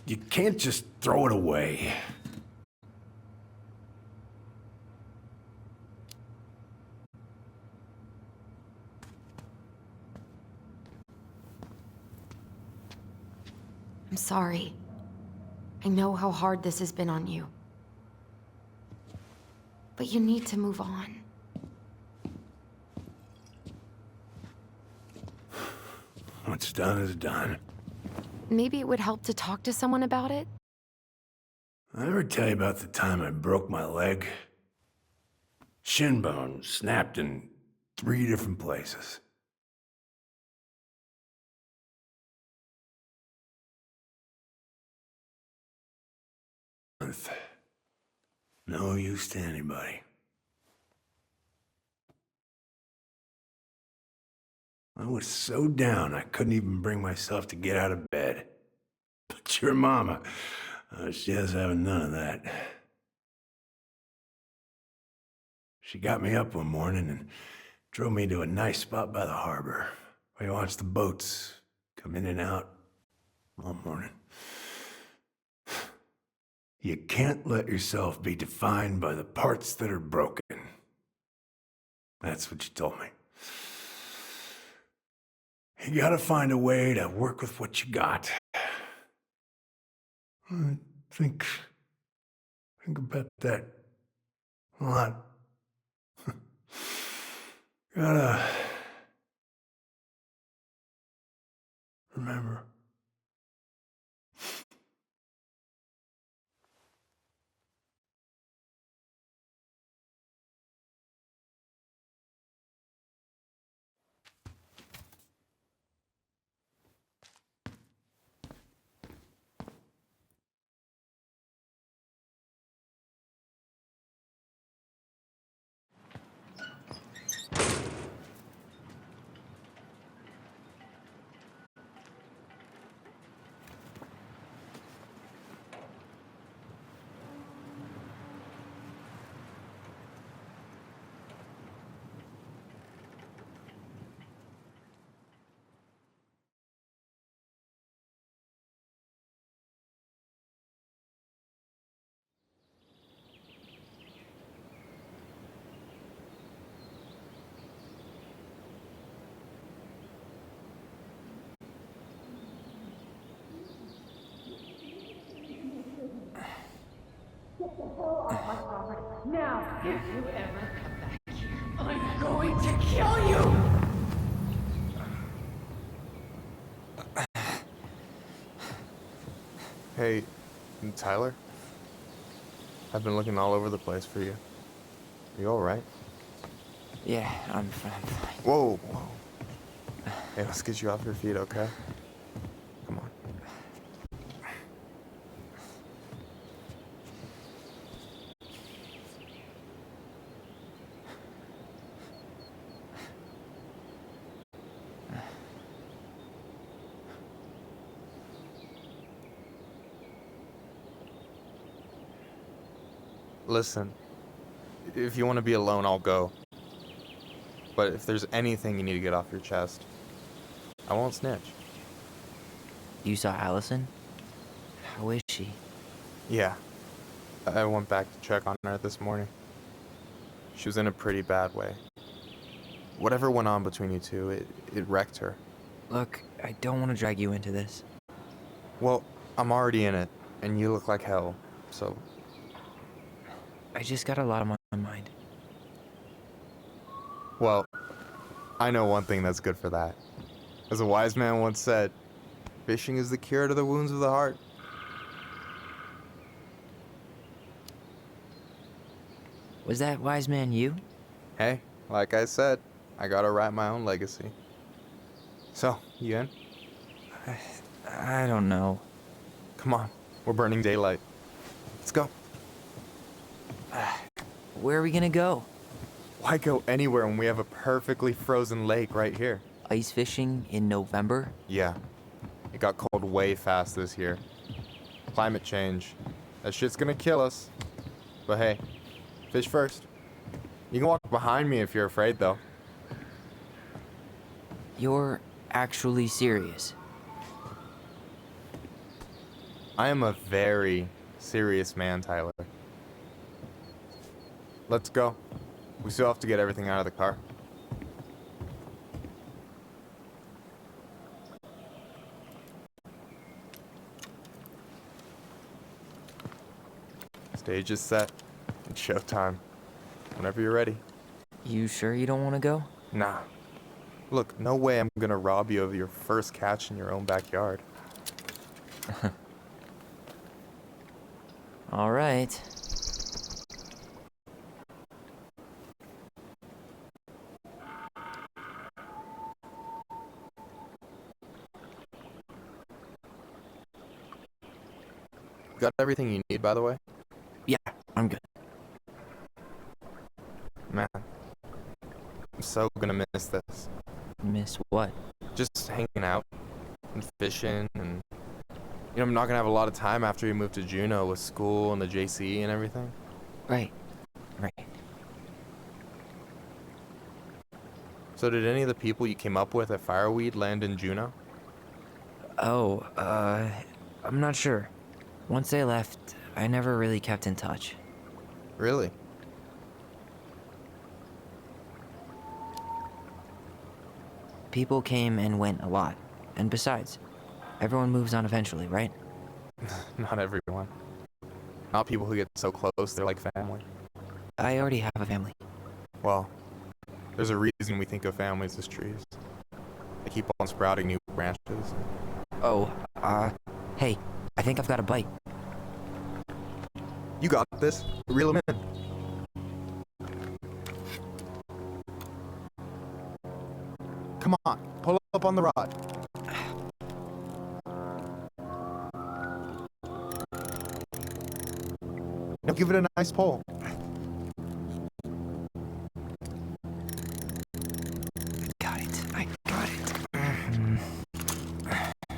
You can't just throw it away.
I'm sorry. I know how hard this has been on you. But you need to move on.
What's done is done.
Maybe it would help to talk to someone about it?
I ever tell you about the time I broke my leg? Shin bone snapped in 3 different places. No use to anybody. I was so down I couldn't even bring myself to get out of bed. But your mama, she has having none of that. She got me up one morning and drove me to a nice spot by the harbor, where you watch the boats come in and out all morning. You can't let yourself be defined by the parts that are broken. That's what you told me. You gotta find a way to work with what you got. I think about that a lot. Gotta remember.
Now, if you ever come back here, I'm going to kill you!
Hey, Tyler? I've been looking all over the place for you. You alright?
Yeah, I'm fine.
Whoa, whoa. Hey, let's get you off your feet, okay? Come on. Listen, if you want to be alone, I'll go. But if there's anything you need to get off your chest, I won't snitch.
You saw Allison? How is she?
Yeah, I went back to check on her this morning. She was in a pretty bad way. Whatever went on between you two, it wrecked her.
Look, I don't want to drag you into this.
Well, I'm already in it, and you look like hell, so...
I just got a lot on my mind.
Well, I know one thing that's good for that. As a wise man once said, fishing is the cure to the wounds of the heart.
Was that wise man you?
Hey, like I said, I gotta write my own legacy. So, you in?
I don't know.
Come on, we're burning daylight. Let's go.
Where are we gonna go?
Why go anywhere when we have a perfectly frozen lake right here?
Ice fishing in November?
Yeah, it got cold way fast this year. Climate change. That shit's gonna kill us. But hey, fish first. You can walk behind me if you're afraid, though.
You're actually serious?
I am a very serious man, Tyler. Let's go. We still have to get everything out of the car. Stage is set. It's showtime. Whenever you're ready.
You sure you don't want to go?
Nah. Look, no way I'm gonna rob you of your first catch in your own backyard.
All right.
Got everything you need, by the way?
Yeah, I'm good.
Man, I'm so gonna miss this.
Miss what?
Just hanging out and fishing and... You know, I'm not gonna have a lot of time after you move to Juneau with school and the JC and everything.
Right.
So did any of the people you came up with at Fireweed land in Juneau?
Oh, I'm not sure. Once they left, I never really kept in touch.
Really?
People came and went a lot. And besides, everyone moves on eventually, right?
Not everyone. Not people who get so close they're like family.
I already have a family.
Well, there's a reason we think of families as trees. They keep on sprouting new branches.
Oh, hey, I think I've got a bite.
You got this. Reel 'em in. Come on, pull up on the rod. Now give it a nice pull.
I got it.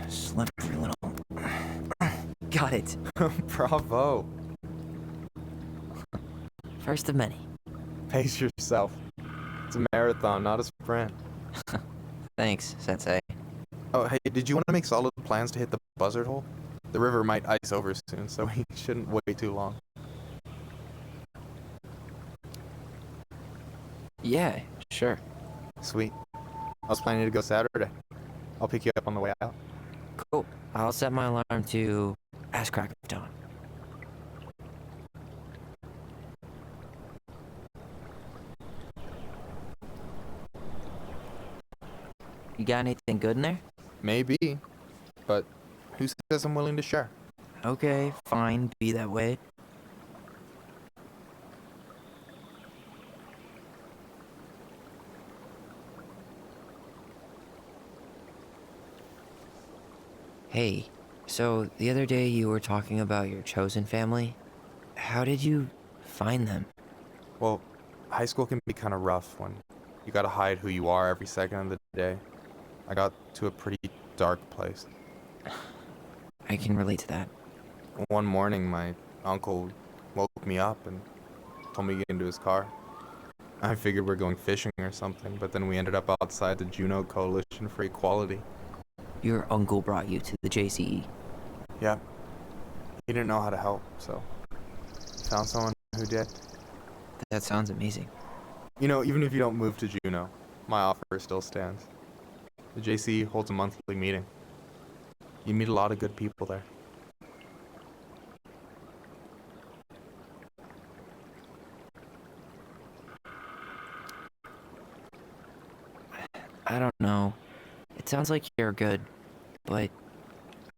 Slippery little. Got it.
Bravo.
First of many.
Pace yourself. It's a marathon, not a sprint.
Thanks, Sensei.
Oh, hey, did you want to make solid plans to hit the buzzard hole? The river might ice over soon, so we shouldn't wait too long.
Yeah, sure.
Sweet. I was planning to go Saturday. I'll pick you up on the way out.
Cool. I'll set my alarm to ass crack of dawn. You got anything good in there?
Maybe, but who says I'm willing to share?
Okay, fine, be that way. Hey, so the other day you were talking about your chosen family. How did you find them?
Well, high school can be kind of rough when you gotta hide who you are every second of the day. I got to a pretty dark place.
I can relate to that.
One morning, my uncle woke me up and told me to get into his car. I figured we're going fishing or something, but then we ended up outside the Juneau Coalition for Equality.
Your uncle brought you to the JCE.
Yeah. He didn't know how to help, so found someone who did.
That sounds amazing.
You know, even if you don't move to Juneau, my offer still stands. The JCE holds a monthly meeting. You meet a lot of good people there.
I don't know. It sounds like you're good, but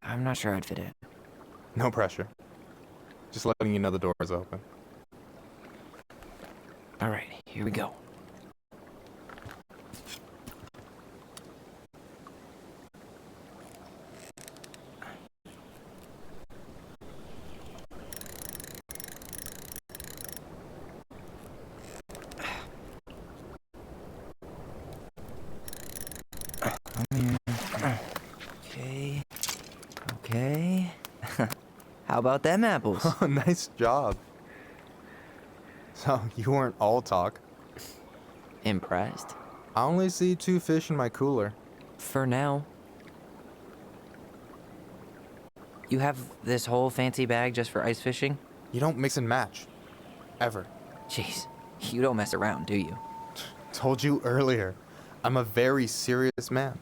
I'm not sure I'd fit in.
No pressure. Just letting you know the door is open.
All right, here we go. Okay. Okay. How about them apples?
Nice job. So, you weren't all talk.
Impressed?
I only see 2 fish in my cooler.
For now. You have this whole fancy bag just for ice fishing?
You don't mix and match. Ever.
Jeez, you don't mess around, do you?
Told you earlier. I'm a very serious man.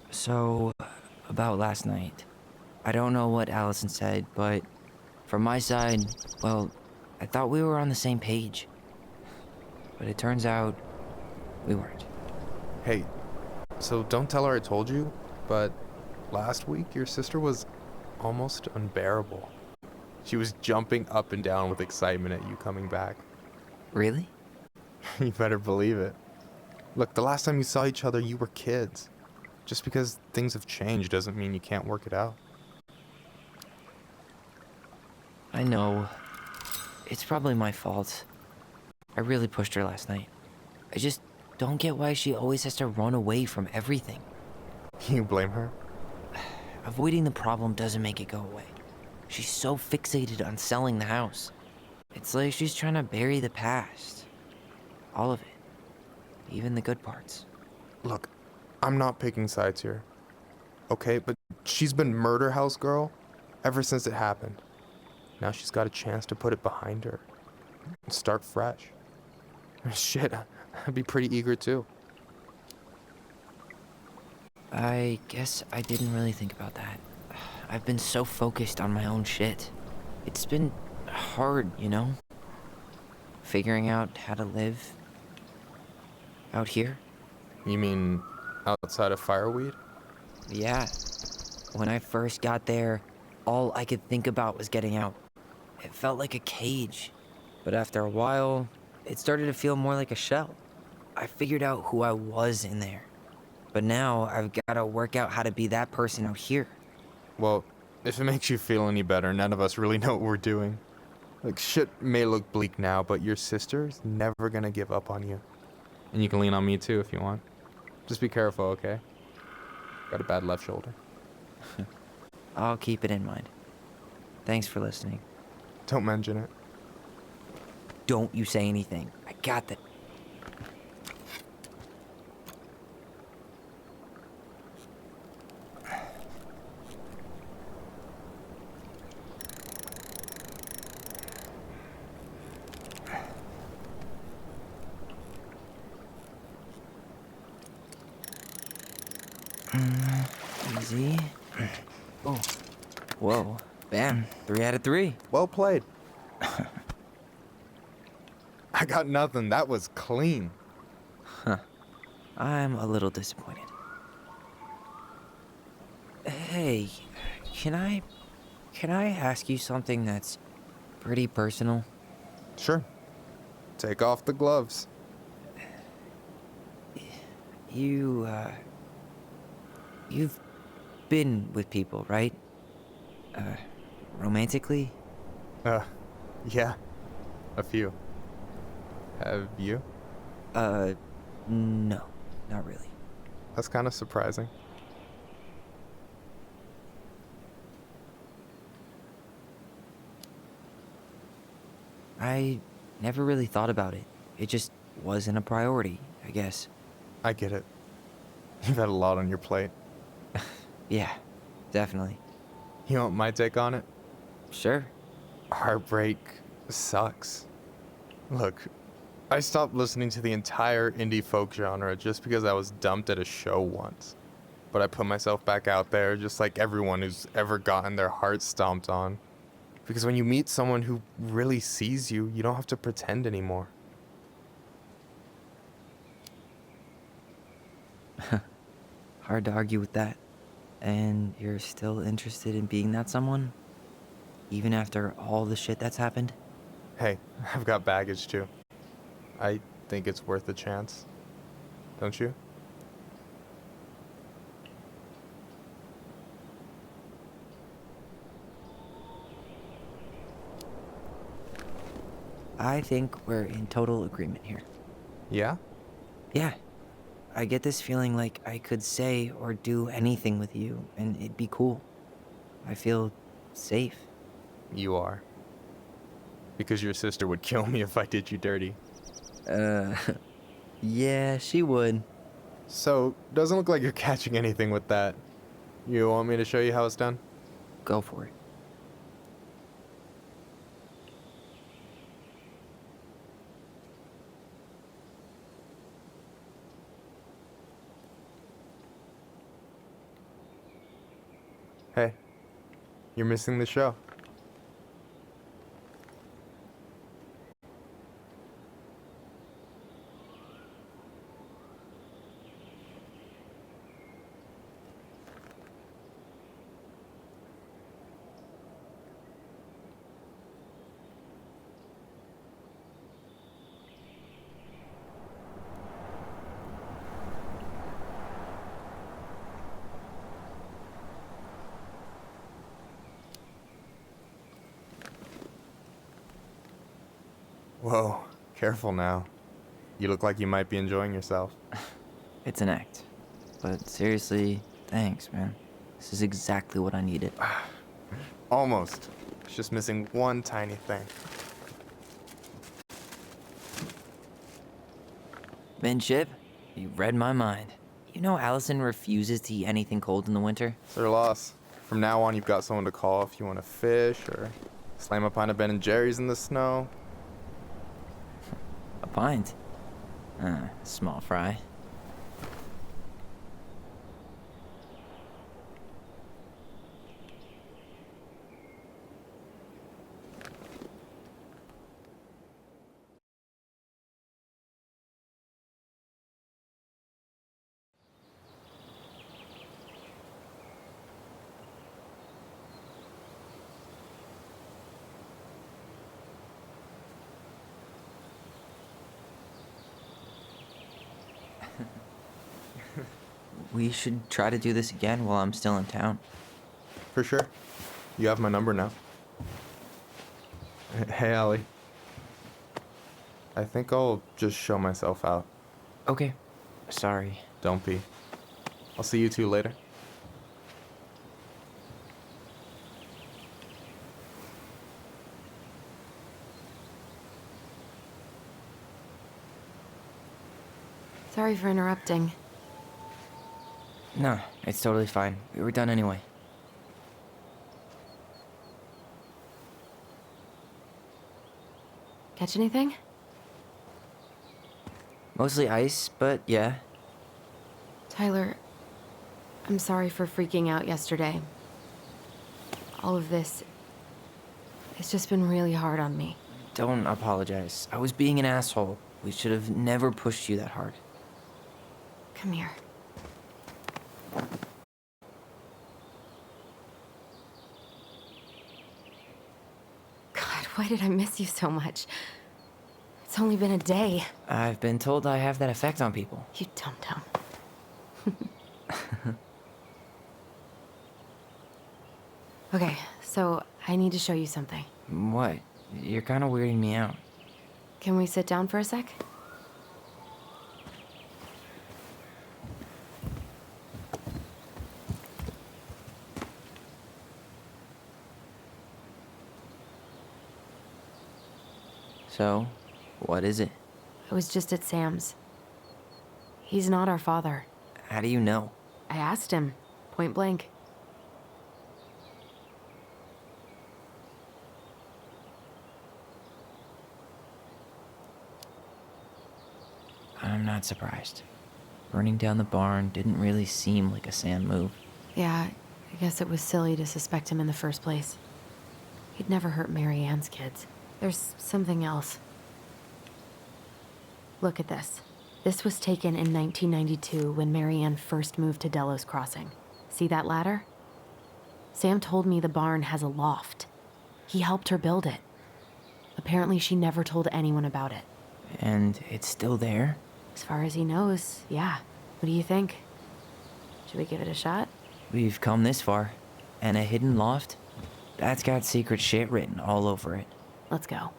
So, about last night. I don't know what Allison said, but from my side, well, I thought we were on the same page. But it turns out we weren't.
Hey, so don't tell her I told you, but last week your sister was almost unbearable. She was jumping up and down with excitement at you coming back.
Really?
You better believe it. Look, the last time you saw each other, you were kids. Just because things have changed doesn't mean you can't work it out.
I know. It's probably my fault. I really pushed her last night. I just don't get why she always has to run away from everything.
You blame her?
Avoiding the problem doesn't make it go away. She's so fixated on selling the house. It's like she's trying to bury the past. All of it. Even the good parts.
Look, I'm not picking sides here. Okay, but she's been murder house girl ever since it happened. Now she's got a chance to put it behind her and start fresh. Shit, I'd be pretty eager too.
I guess I didn't really think about that. I've been so focused on my own shit. It's been hard, you know? Figuring out how to live out here.
You mean outside of Fireweed?
Yeah. When I first got there, all I could think about was getting out. It felt like a cage. But after a while, it started to feel more like a shell. I figured out who I was in there. But now I've got to work out how to be that person out here.
Well, if it makes you feel any better, none of us really know what we're doing. Like, shit may look bleak now, but your sister's never gonna give up on you. And you can lean on me too if you want. Just be careful, okay? Got a bad left shoulder.
I'll keep it in mind. Thanks for listening.
Don't mention it.
Don't you say anything. I got that. Easy. Oh. Whoa. Bam. 3 out of 3.
Well played. I got nothing. That was clean.
Huh. I'm a little disappointed. Hey, can I ask you something that's pretty personal?
Sure. Take off the gloves.
You you've been with people, right? Romantically?
Uh, yeah. A few. Have you?
No, not really.
That's kind of surprising.
I never really thought about it. It just wasn't a priority, I guess.
I get it. You've had a lot on your plate.
Yeah, definitely.
You want my take on it?
Sure.
Heartbreak sucks. Look, I stopped listening to the entire indie folk genre just because I was dumped at a show once. But I put myself back out there just like everyone who's ever gotten their heart stomped on. Because when you meet someone who really sees you, you don't have to pretend anymore.
Hard to argue with that. And you're still interested in being that someone? Even after all the shit that's happened?
Hey, I've got baggage too. I think it's worth a chance. Don't you?
I think we're in total agreement here.
Yeah?
Yeah. I get this feeling like I could say or do anything with you and it'd be cool. I feel safe.
You are. Because your sister would kill me if I did you dirty.
Yeah, she would.
So, doesn't look like you're catching anything with that. You want me to show you how it's done?
Go for it.
Hey, you're missing the show. Whoa, careful now. You look like you might be enjoying yourself.
It's an act. But seriously, thanks, man. This is exactly what I needed.
Almost. It's just missing one tiny thing.
Minship, you read my mind. You know Allison refuses to eat anything cold in the winter?
It's her loss. From now on, you've got someone to call if you want to fish or slam a pint of Ben & Jerry's in the snow.
A pint? Small fry. We should try to do this again while I'm still in town.
For sure. You have my number now. Hey, Allie. I think I'll just show myself out.
Okay. Sorry.
Don't be. I'll see you two later.
Sorry for interrupting.
No, it's totally fine. We were done anyway.
Catch anything?
Mostly ice, but yeah.
Tyler, I'm sorry for freaking out yesterday. All of this, it's just been really hard on me.
Don't apologize. I was being an asshole. We should have never pushed you that hard.
Come here. Why did I miss you so much? It's only been a day.
I've been told I have that effect on people.
You dum-dum. Okay, so I need to show you something.
What? You're kind of weirding me out.
Can we sit down for a sec?
So, what is it?
I was just at Sam's. He's not our father.
How do you know?
I asked him, point blank.
I'm not surprised. Burning down the barn didn't really seem like a Sam move.
Yeah, I guess it was silly to suspect him in the first place. He'd never hurt Mary Ann's kids. There's something else. Look at this. This was taken in 1992 when Mary Ann first moved to Delos Crossing. See that ladder? Sam told me the barn has a loft. He helped her build it. Apparently she never told anyone about it.
And it's still there?
As far as he knows, yeah. What do you think? Should we give it a shot?
We've come this far. And a hidden loft? That's got secret shit written all over it.
Let's go.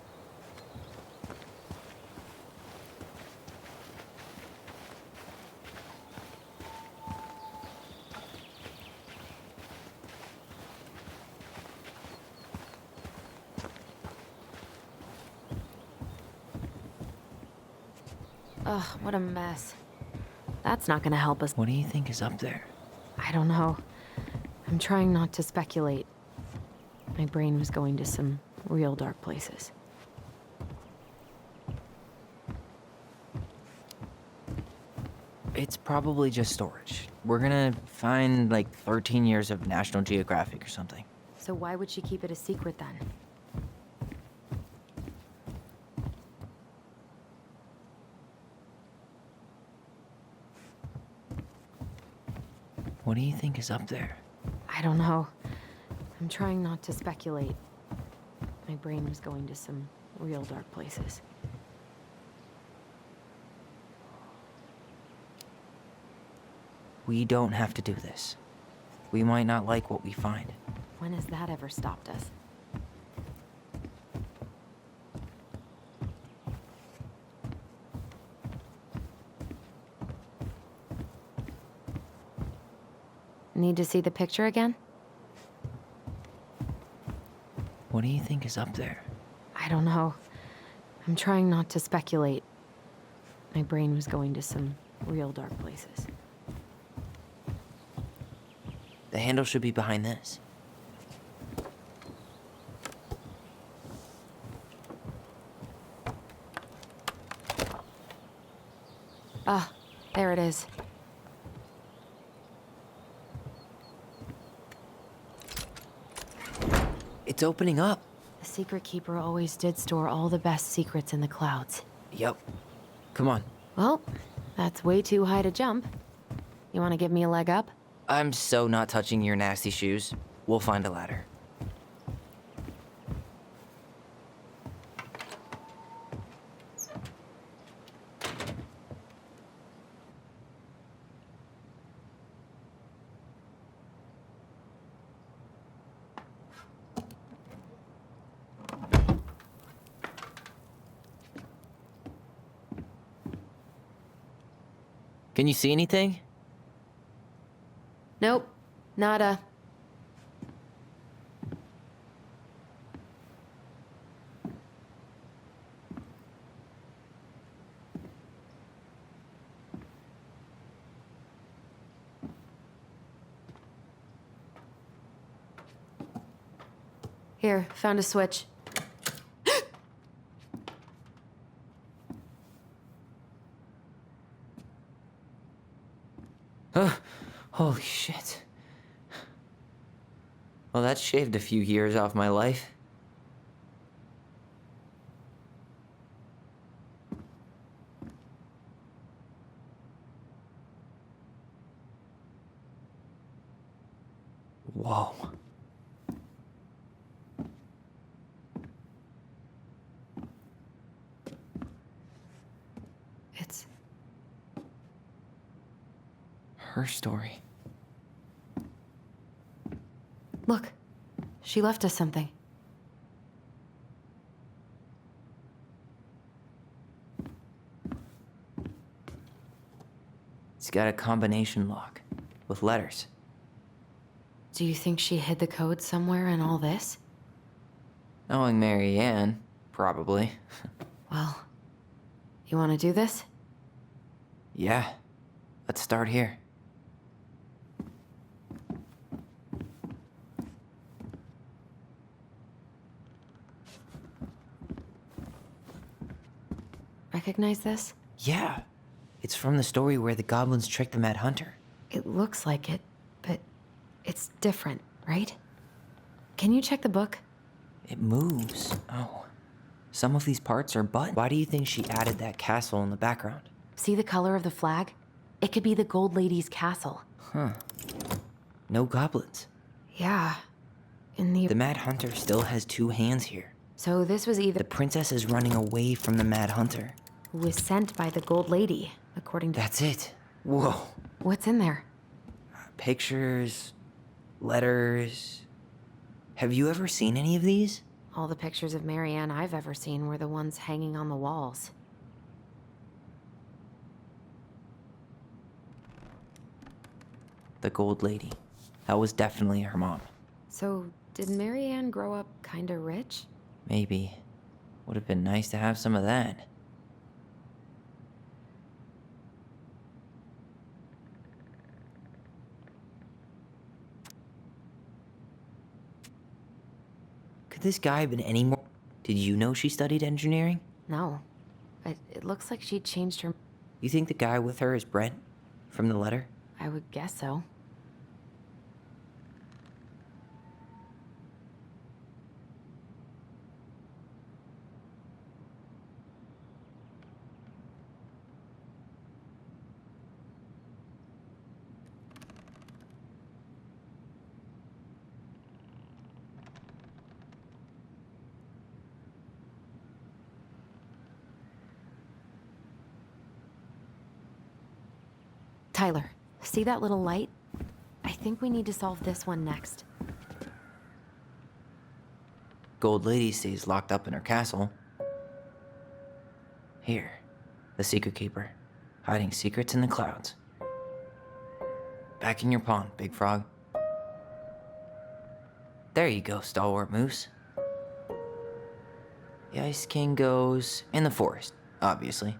Ugh, what a mess. That's not gonna help us.
What do you think is up there?
I don't know. I'm trying not to speculate. My brain was going to some real dark places.
It's probably just storage. We're gonna find like 13 years of National Geographic or something.
So why would she keep it a secret then?
What do you think is up there?
I don't know. I'm trying not to speculate. My brain was going to some real dark places.
We don't have to do this. We might not like what we find.
When has that ever stopped us? Need to see the picture again?
What do you think is up there?
I don't know. I'm trying not to speculate. My brain was going to some real dark places.
The handle should be behind this.
Ah, there it is.
It's opening up.
The secret keeper always did store all the best secrets in the clouds.
Yep. Come on.
Well, that's way too high to jump. You want to give me a leg up?
I'm so not touching your nasty shoes. We'll find a ladder. Can you see anything?
Nope. Nada. Here, found a switch.
Holy shit. Well, that shaved a few years off my life. Whoa. her story.
Look, she left us something.
It's got a combination lock with letters.
Do you think she hid the code somewhere in all this?
Knowing Mary Ann, probably.
Well, you want to do this?
Yeah, let's start here.
Recognize this?
Yeah, it's from the story where the goblins tricked the Mad Hunter.
It looks like it, but it's different, right? Can you check the book?
It moves. Oh. Some of these parts are buttons. Why do you think she added that castle in the background?
See the color of the flag? It could be the Gold Lady's castle.
Huh. No goblins.
Yeah.
The Mad Hunter still has two hands here.
So this was either
The princess is running away from the Mad Hunter.
who was sent by the Gold Lady, according to...
That's it. Whoa.
What's in there?
Pictures, letters. Have you ever seen any of these?
All the pictures of Mary Ann I've ever seen were the ones hanging on the walls.
The Gold Lady. That was definitely her mom.
So, did Mary Ann grow up kinda rich?
Maybe. Would have been nice to have some of that. Could this guy have been any more... Did you know she studied engineering?
No. But it looks like she changed her...
You think the guy with her is Brent? From the letter?
I would guess so. Tyler, see that little light? I think we need to solve this one next.
Gold Lady stays locked up in her castle. Here, the Secret Keeper, hiding secrets in the clouds. Back in your pond, Big Frog. There you go, Stalwart Moose. The Ice King goes in the forest, obviously.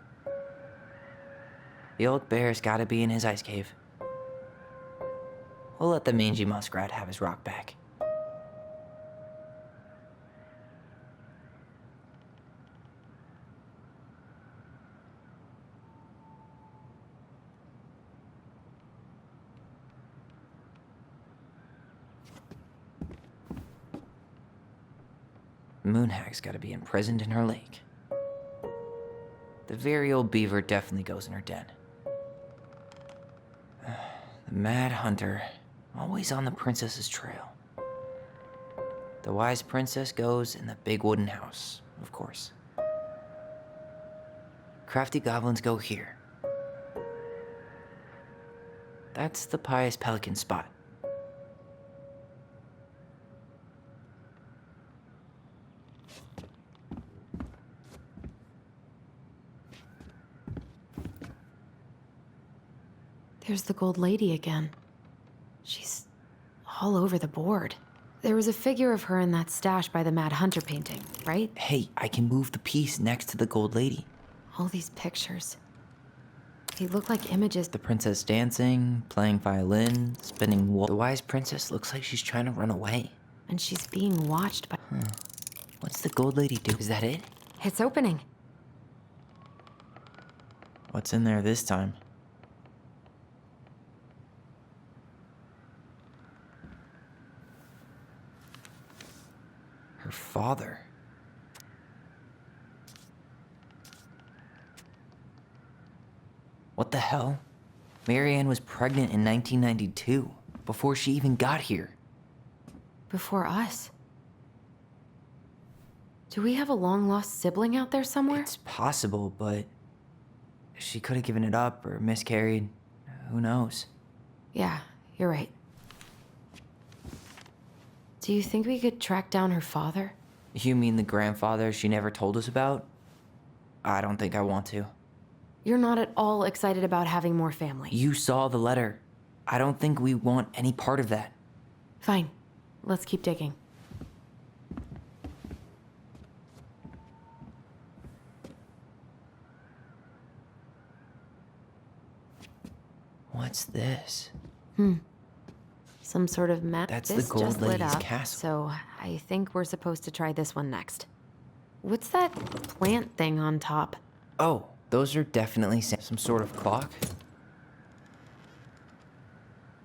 The old bear's gotta be in his ice cave. We'll let the mangy muskrat have his rock back. Moonhag's gotta be imprisoned in her lake. The very old beaver definitely goes in her den. The Mad Hunter, always on the princess's trail. The wise princess goes in the big wooden house, of course. Crafty goblins go here. That's the pious pelican spot.
There's the Gold Lady again. She's all over the board. There was a figure of her in that stash by the Mad Hunter painting, right?
Hey, I can move the piece next to the Gold Lady.
All these pictures. They look like images.
The princess dancing, playing violin, spinning wool. The wise princess looks like she's trying to run away.
And she's being watched by...
What's the Gold Lady do? Is that it?
It's opening.
What's in there this time? Her father. What the hell? Mary Ann was pregnant in 1992, before she even got here.
Before us. Do we have a long-lost sibling out there somewhere?
It's possible, but she could have given it up or miscarried. Who knows?
Yeah, you're right. Do you think we could track down her father?
You mean the grandfather she never told us about? I don't think I want to.
You're not at all excited about having more family.
You saw the letter. I don't think we want any part of that.
Fine. Let's keep digging.
What's this?
Some sort of map.
That's
This
the Gold
just lit
Lady's
up,
castle.
so I think we're supposed to try this one next. What's that plant thing on top?
Oh, those are definitely some sort of clock.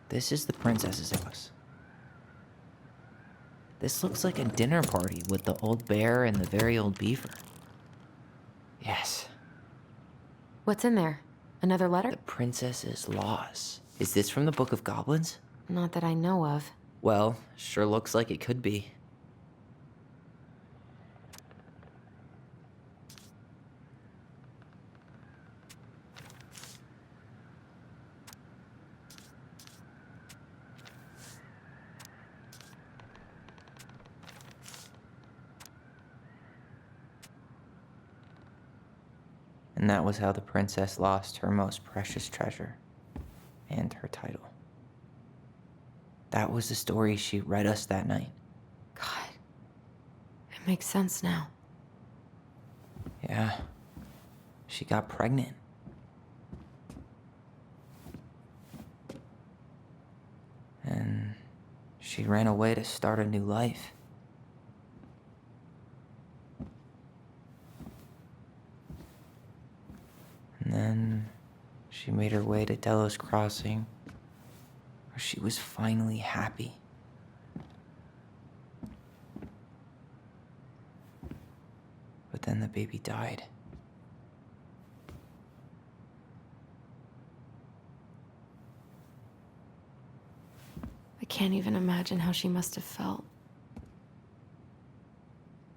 This is the princess's house. This looks like a dinner party with the old bear and the very old beaver. Yes,
What's in there? Another letter?
the princess's laws. Is this from the Book of Goblins?
Not that I know of.
Well, sure looks like it could be. And that was how the princess lost her most precious treasure and her title. That was the story she read us that night.
God. It makes sense now.
Yeah. She got pregnant. And she ran away to start a new life. And then she made her way to Delos Crossing, where she was finally happy. But then the baby died.
I can't even imagine how she must have felt.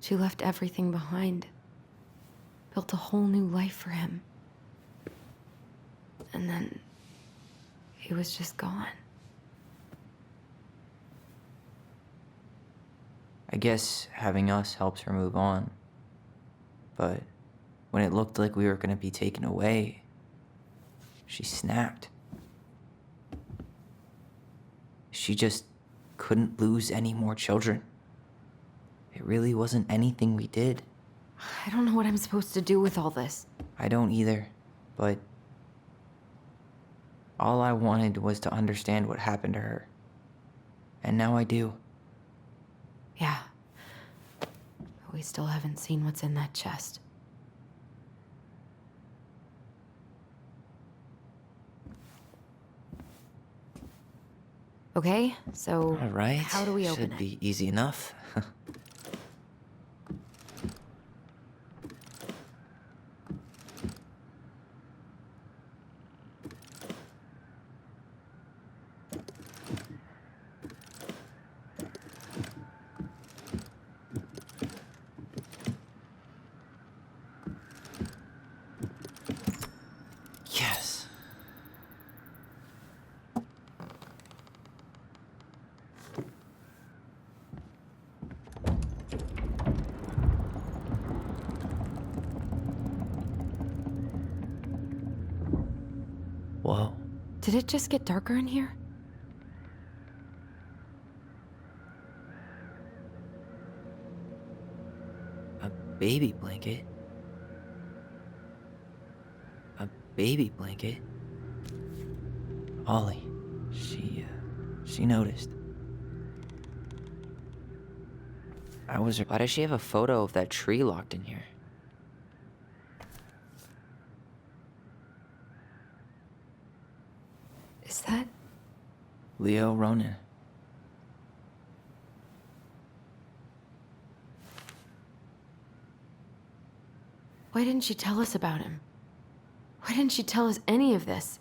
She left everything behind, built a whole new life for him. And then he was just gone.
I guess having us helps her move on. But when it looked like we were gonna be taken away, she snapped. She just couldn't lose any more children. It really wasn't anything we did.
I don't know what I'm supposed to do with all this.
I don't either, but all I wanted was to understand what happened to her. And now I do.
Yeah. But we still haven't seen what's in that chest. Okay, so
All right.
how do we open
Should
it?
be easy enough. Yes. Whoa.
Did it just get darker in here?
A baby blanket? A baby blanket? Ollie. She noticed. Why does she have a photo of that tree locked in here?
Is that?
Leo Ronan.
Why didn't she tell us about him? Why didn't she tell us any of this?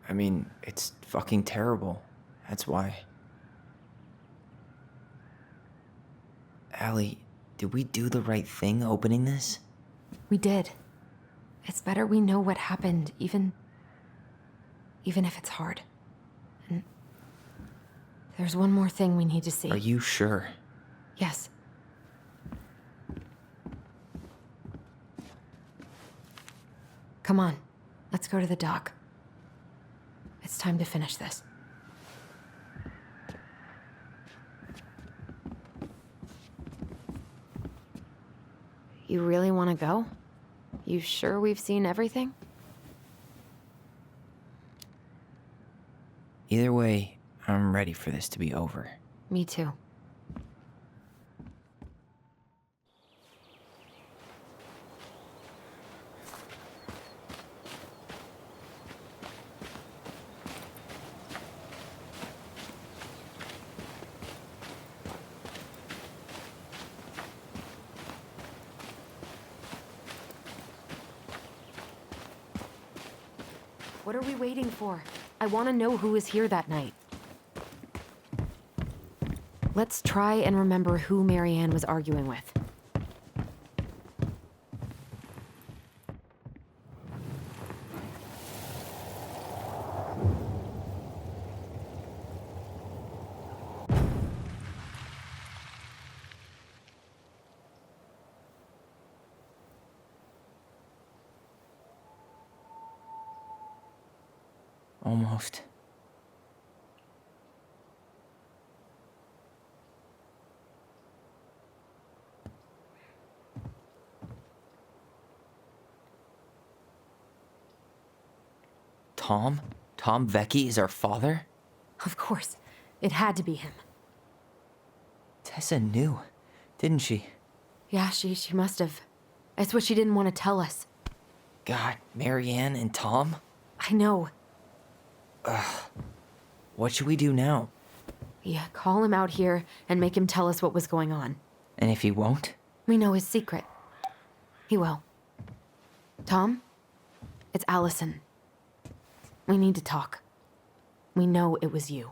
I mean, it's fucking terrible. That's why. Allie, did we do the right thing opening this?
We did. It's better we know what happened, even if it's hard. There's one more thing we need to see.
Are you sure?
Yes. Come on, let's go to the dock. It's time to finish this. You really want to go? You sure we've seen everything?
Either way, I'm ready for this to be over.
Me too. What are we waiting for? I want to know who was here that night. Let's try and remember who Marianne was arguing with.
Almost. Tom? Tom Vecchi is our father?
Of course. It had to be him.
Tessa knew, didn't she?
Yeah, she must have. It's what she didn't want to tell us.
God, Marianne and Tom?
I know.
What should we do now?
Yeah, call him out here and make him tell us what was going on.
And if he won't?
We know his secret. He will. Tom? It's Allison. We need to talk. We know it was you.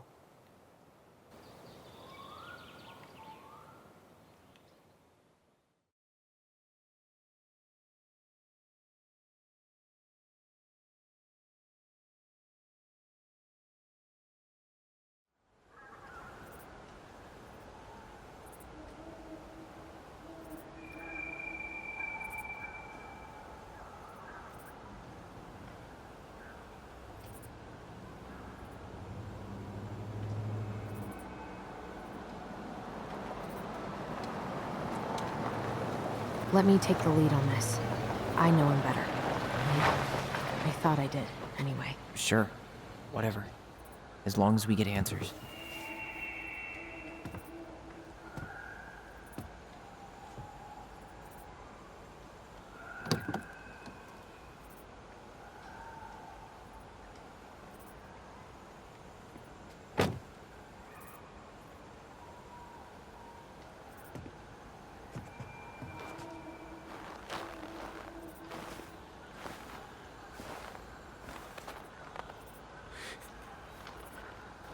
Let me take the lead on this. I know him better. I thought I did, anyway.
Sure. Whatever. As long as we get answers.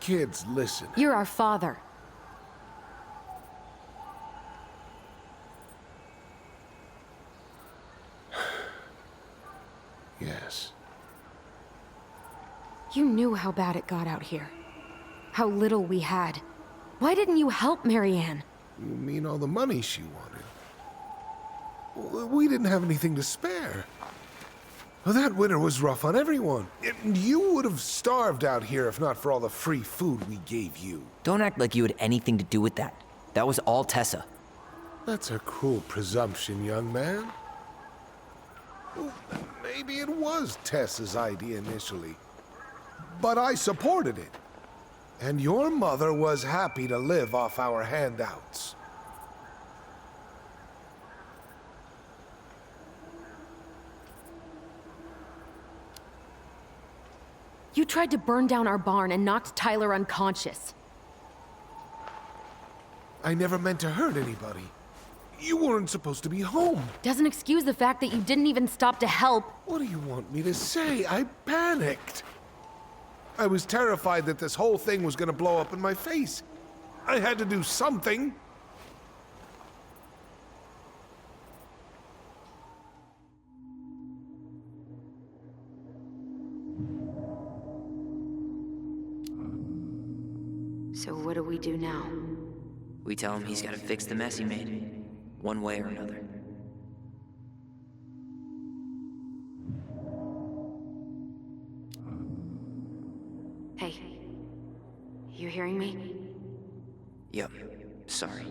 Kids, listen.
You're our father.
Yes.
You knew how bad it got out here. How little we had. Why didn't you help Marianne?
You mean all the money she wanted? We didn't have anything to spare. Well, that winter was rough on everyone. You would have starved out here if not for all the free food we gave you.
Don't act like you had anything to do with that. That was all Tessa.
That's a cruel presumption, young man. Well, maybe it was Tessa's idea initially. But I supported it. And your mother was happy to live off our handouts.
You tried to burn down our barn and knocked Tyler unconscious.
I never meant to hurt anybody. You weren't supposed to be home.
Doesn't excuse the fact that you didn't even stop to help.
What do you want me to say? I panicked. I was terrified that this whole thing was gonna blow up in my face. I had to do something.
So what do we do now?
We tell him he's gotta fix the mess he made, one way or another.
Hey, you hearing me?
Yep, sorry.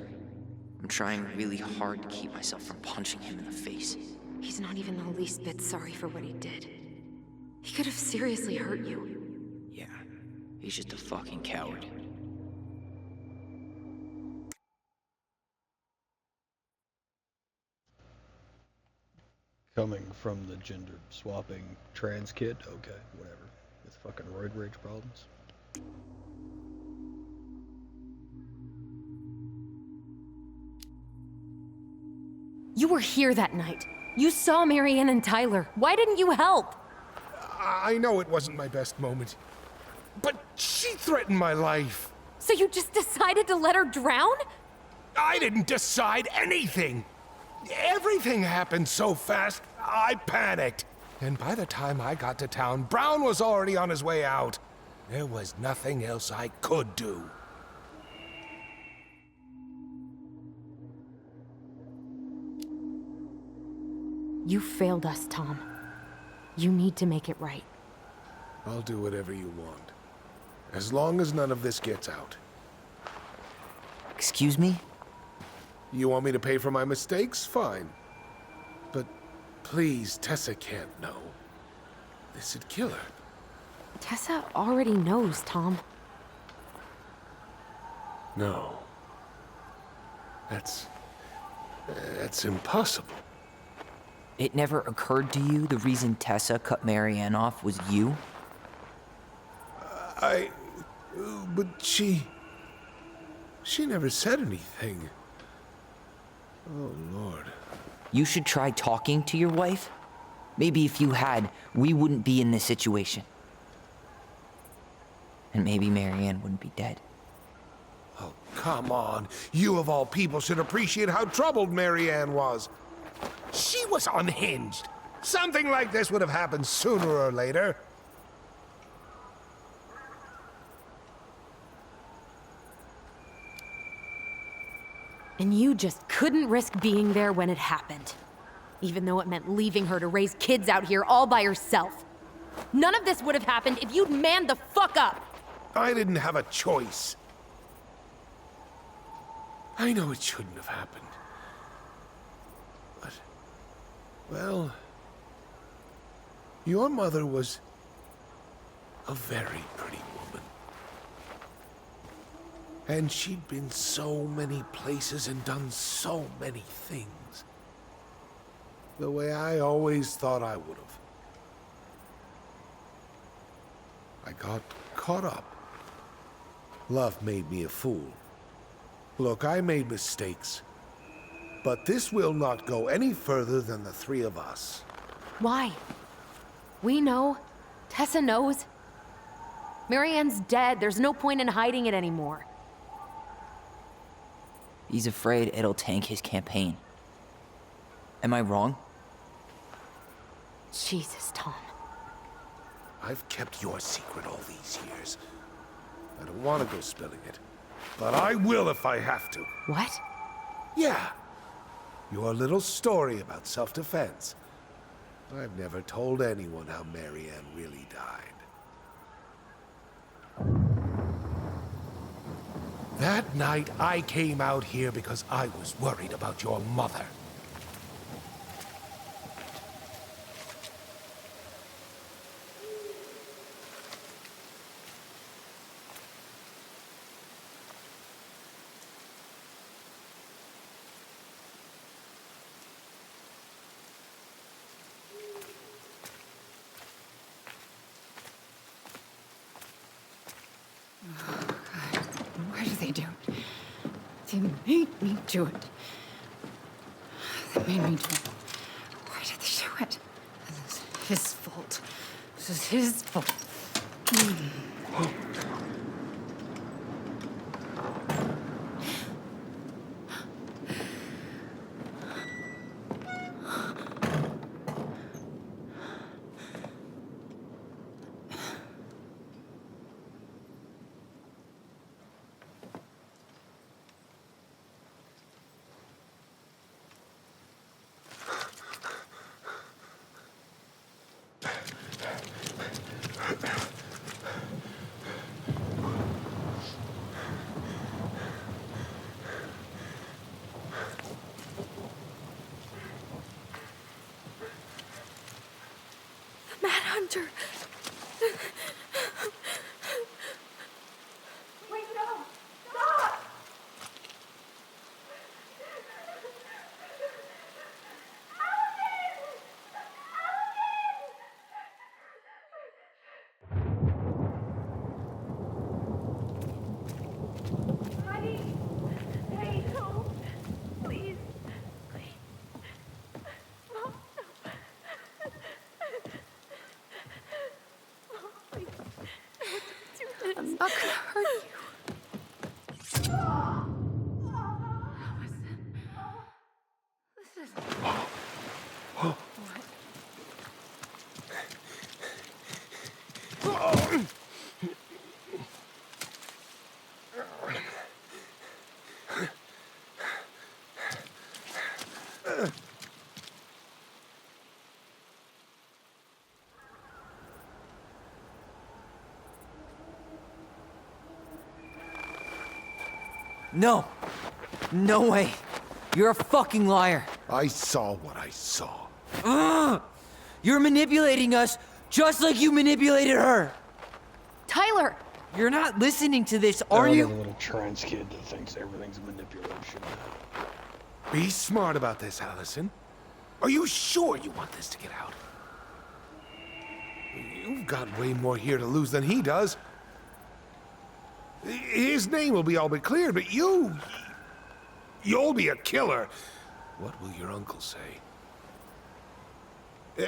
I'm trying really hard to keep myself from punching him in the face.
He's not even the least bit sorry for what he did. He could have seriously hurt you.
Yeah, he's just a fucking coward.
Coming from the gender swapping trans kid, okay, whatever. With fucking roid rage problems.
You were here that night. You saw Marianne and Tyler. Why didn't you help?
I know it wasn't my best moment, but she threatened my life.
So you just decided to let her drown?
I didn't decide anything. Everything happened so fast, I panicked. And by the time I got to town, Brown was already on his way out. There was nothing else I could do.
You failed us, Tom. You need to make it right.
I'll do whatever you want, as long as none of this gets out.
Excuse me?
You want me to pay for my mistakes? Fine. But please, Tessa can't know. This'd kill her.
Tessa already knows, Tom.
No. That's impossible.
It never occurred to you the reason Tessa cut Marianne off was you?
But she never said anything. Oh, Lord.
You should try talking to your wife. Maybe if you had, we wouldn't be in this situation. And maybe Marianne wouldn't be dead.
Oh, come on. You of all people should appreciate how troubled Marianne was. She was unhinged. Something like this would have happened sooner or later.
And you just couldn't risk being there when it happened. Even though it meant leaving her to raise kids out here all by herself. None of this would have happened if you'd manned the fuck up!
I didn't have a choice. I know it shouldn't have happened. But, well, your mother was a very pretty woman. And she'd been so many places and done so many things. The way I always thought I would have. I got caught up. Love made me a fool. Look, I made mistakes. But this will not go any further than the three of us.
Why? We know. Tessa knows. Marianne's dead. There's no point in hiding it anymore.
He's afraid it'll tank his campaign. Am I wrong?
Jesus, Tom.
I've kept your secret all these years. I don't want to go spilling it. But I will if I have to.
What?
Yeah. Your little story about self-defense. I've never told anyone how Marianne really died. That night, I came out here because I was worried about your mother.
Why do they do it? They made me do it. They made me do it. Why did they do it? This is his fault. This is his fault.
Hunter. Wait, no! Stop! Honey! Hey, no! Please. Please. Mom, no. Mom, please. No, don't do this.
I'm not gonna hurt you.
No! No way! You're a fucking liar!
I saw what I saw.
Ugh! You're manipulating us just like you manipulated her!
Tyler!
You're not listening to this, are
The
you?
little trans kid that thinks everything's manipulation.
Be smart about this, Allison. Are you sure you want this to get out? You've got way more here to lose than he does. His name will be all but cleared, but you'll be a killer. What will your uncle say?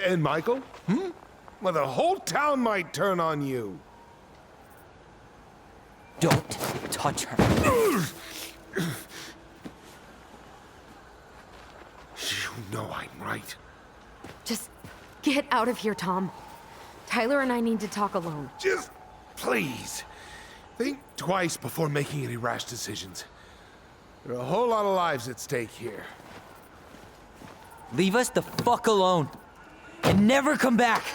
And Michael? Well, the whole town might turn on you.
Don't touch her.
You know I'm right.
Just get out of here, Tom. Tyler and I need to talk alone.
Just please. Think twice before making any rash decisions. There are a whole lot of lives at stake here.
Leave us the fuck alone. And never come back!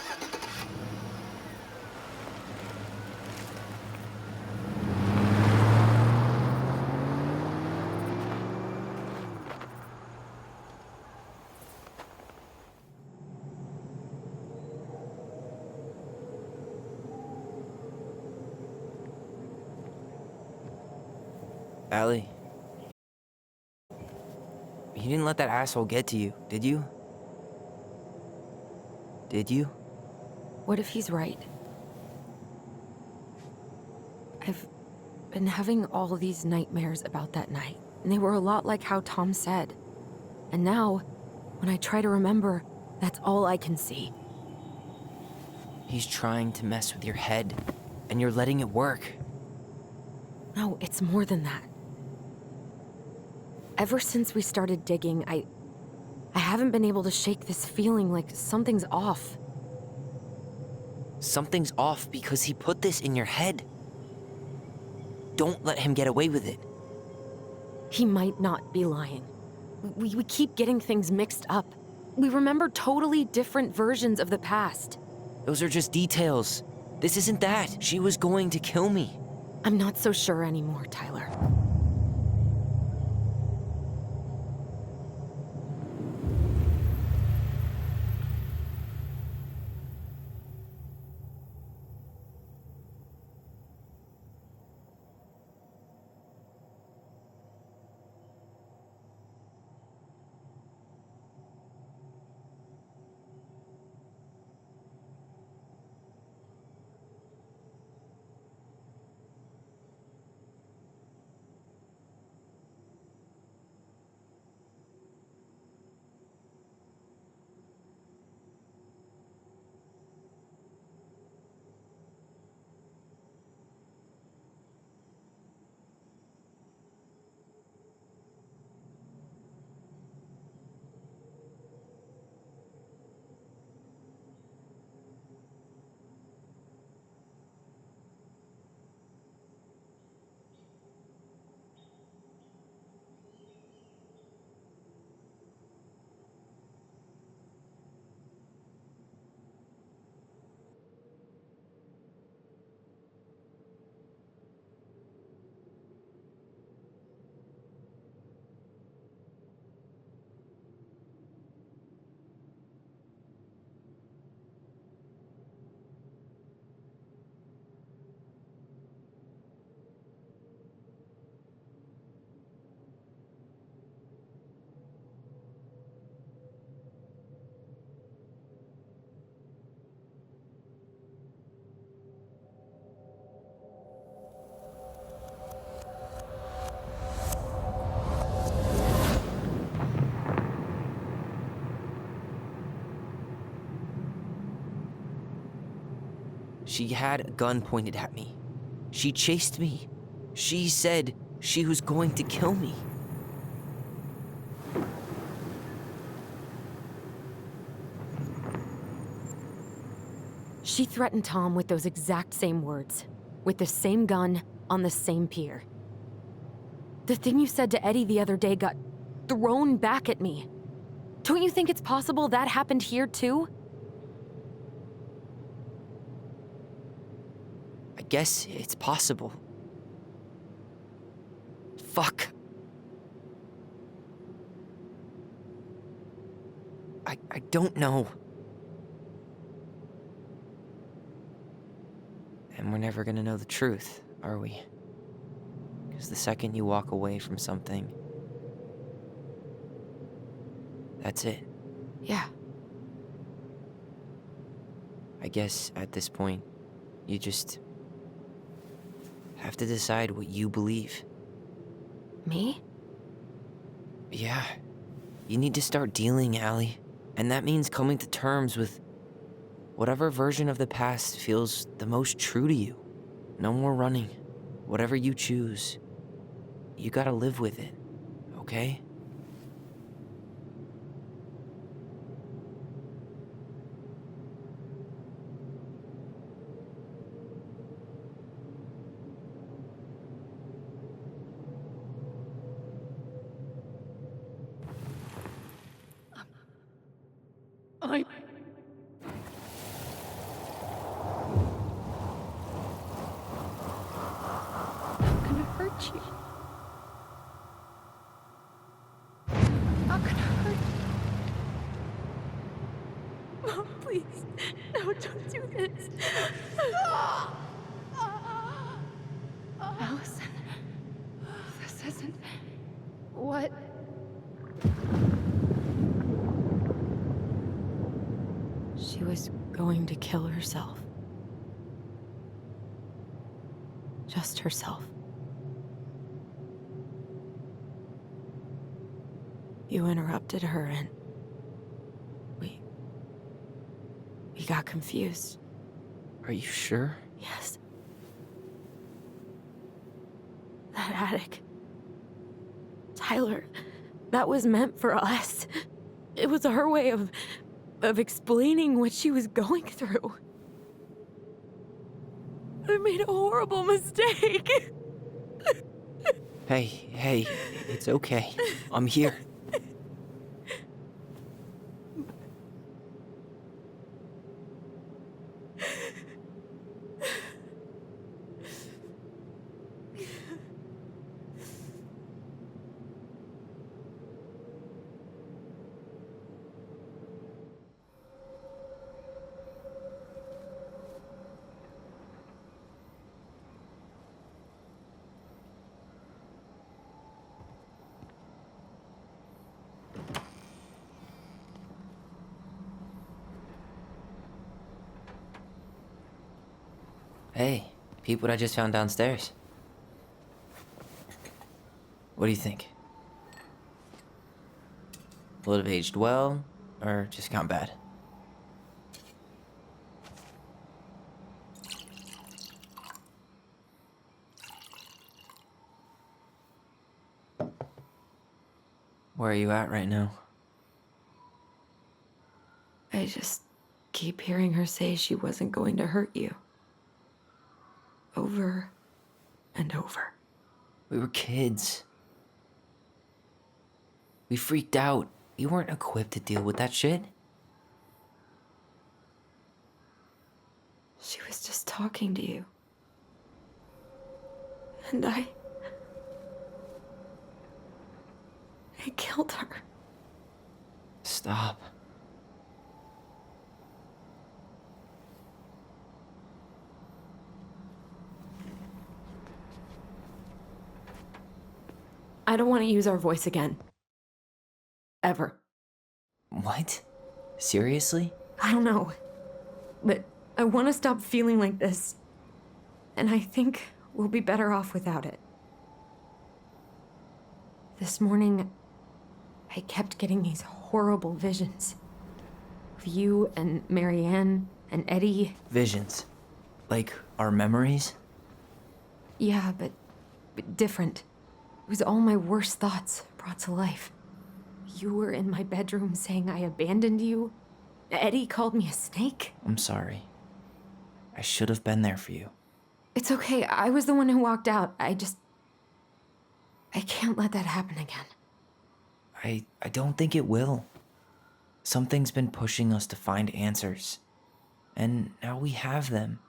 Allie. You didn't let that asshole get to you, did you? Did you?
What if he's right? I've been having all these nightmares about that night, and they were a lot like how Tom said. And now, when I try to remember, that's all I can see.
He's trying to mess with your head, and you're letting it work.
No, it's more than that. Ever since we started digging, I haven't been able to shake this feeling like something's off.
Something's off because he put this in your head. Don't let him get away with it.
He might not be lying. We keep getting things mixed up. We remember totally different versions of the past.
Those are just details. This isn't that. She was going to kill me.
I'm not so sure anymore, Tyler.
She had a gun pointed at me. She chased me. She said she was going to kill me.
She threatened Tom with those exact same words, with the same gun, on the same pier. The thing you said to Eddie the other day got thrown back at me. Don't you think it's possible that happened here too?
I guess it's possible. Fuck. I don't know. And we're never gonna know the truth, are we? Because the second you walk away from something, that's it.
Yeah.
I guess at this point, you just have to decide what you believe.
Me?
Yeah. You need to start dealing, Allie. And that means coming to terms with whatever version of the past feels the most true to you. No more running. Whatever you choose, you gotta live with it, okay?
I'm gonna hurt you. I'm not gonna hurt you. Mom, please. No, don't do this.
Allison, this isn't what...
She was going to kill herself. Just herself. You interrupted her and we got confused.
Are you sure?
Yes. That attic. Tyler, that was meant for us. It was her way of explaining what she was going through. I made a horrible mistake.
Hey, it's okay. I'm here. Hey, peep what I just found downstairs. What do you think? Will it have aged well, or just gone bad? Where are you at right now?
I just keep hearing her say she wasn't going to hurt you. Over and over.
We were kids. We freaked out. We weren't equipped to deal with that shit.
She was just talking to you. And I killed her.
Stop.
I don't want to use our voice again. Ever.
What? Seriously?
I don't know. But I want to stop feeling like this. And I think we'll be better off without it. This morning, I kept getting these horrible visions. Of you and Marianne and Eddie.
Visions. Like our memories?
Yeah, but different. It was all my worst thoughts brought to life. You were in my bedroom saying I abandoned you. Eddie called me a snake.
I'm sorry. I should have been there for you.
It's okay, I was the one who walked out. I can't let that happen again.
I don't think it will. Something's been pushing us to find answers. And now we have them.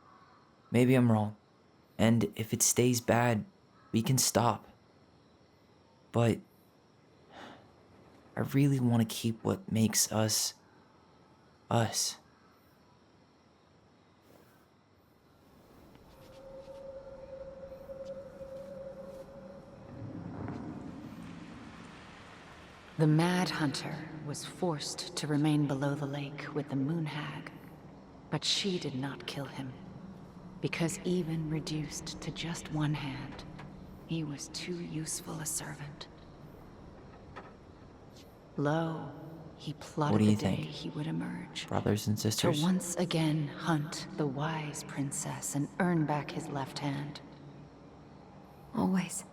Maybe I'm wrong. And if it stays bad, we can stop. But I really want to keep what makes us us.
The Mad Hunter was forced to remain below the lake with the Moon Hag, but she did not kill him, because even reduced to just one hand, he was too useful a servant. Lo, he plotted
What do
the
you
day
think?
he would emerge.
Brothers and sisters?
To once again hunt the wise princess and earn back his left hand.
Always.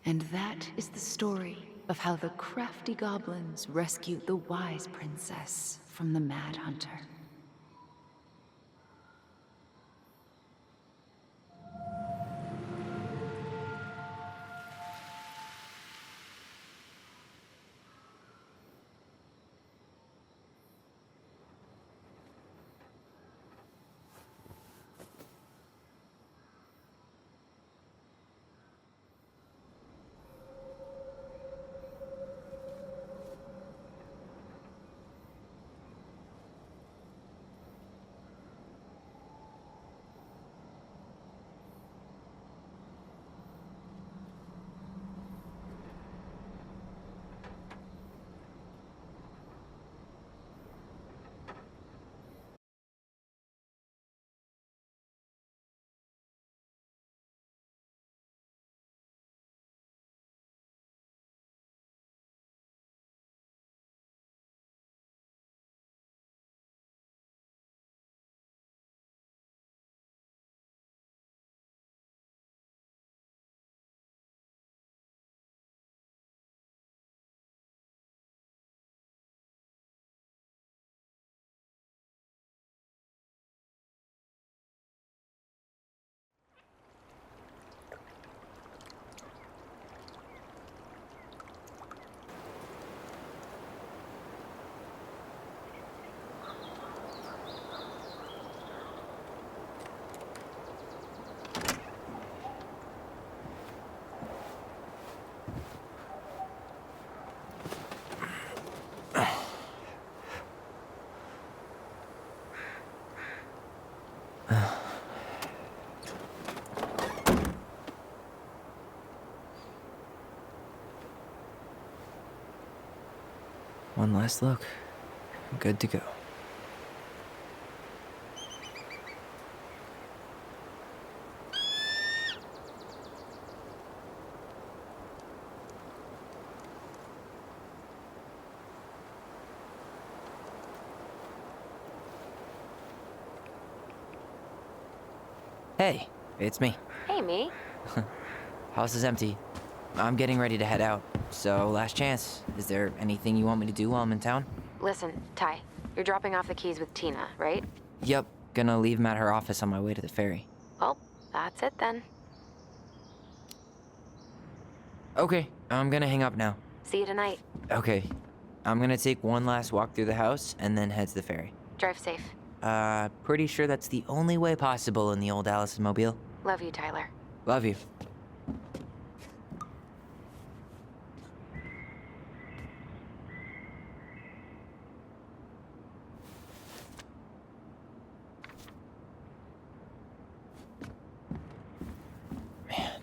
And that is the story of how the crafty goblins rescued the wise princess from the Mad Hunter.
One last look. Good to go. Hey, it's me.
Hey, me.
House is empty. I'm getting ready to head out. So, last chance. Is there anything you want me to do while I'm in town?
Listen, Ty, you're dropping off the keys with Tina, right?
Yep, gonna leave them at her office on my way to the ferry.
Well, that's it then.
Okay, I'm gonna hang up now.
See you tonight.
Okay, I'm gonna take one last walk through the house and then head to the ferry.
Drive safe.
Pretty sure that's the only way possible in the old Allison mobile.
Love you, Tyler.
Love you. Man,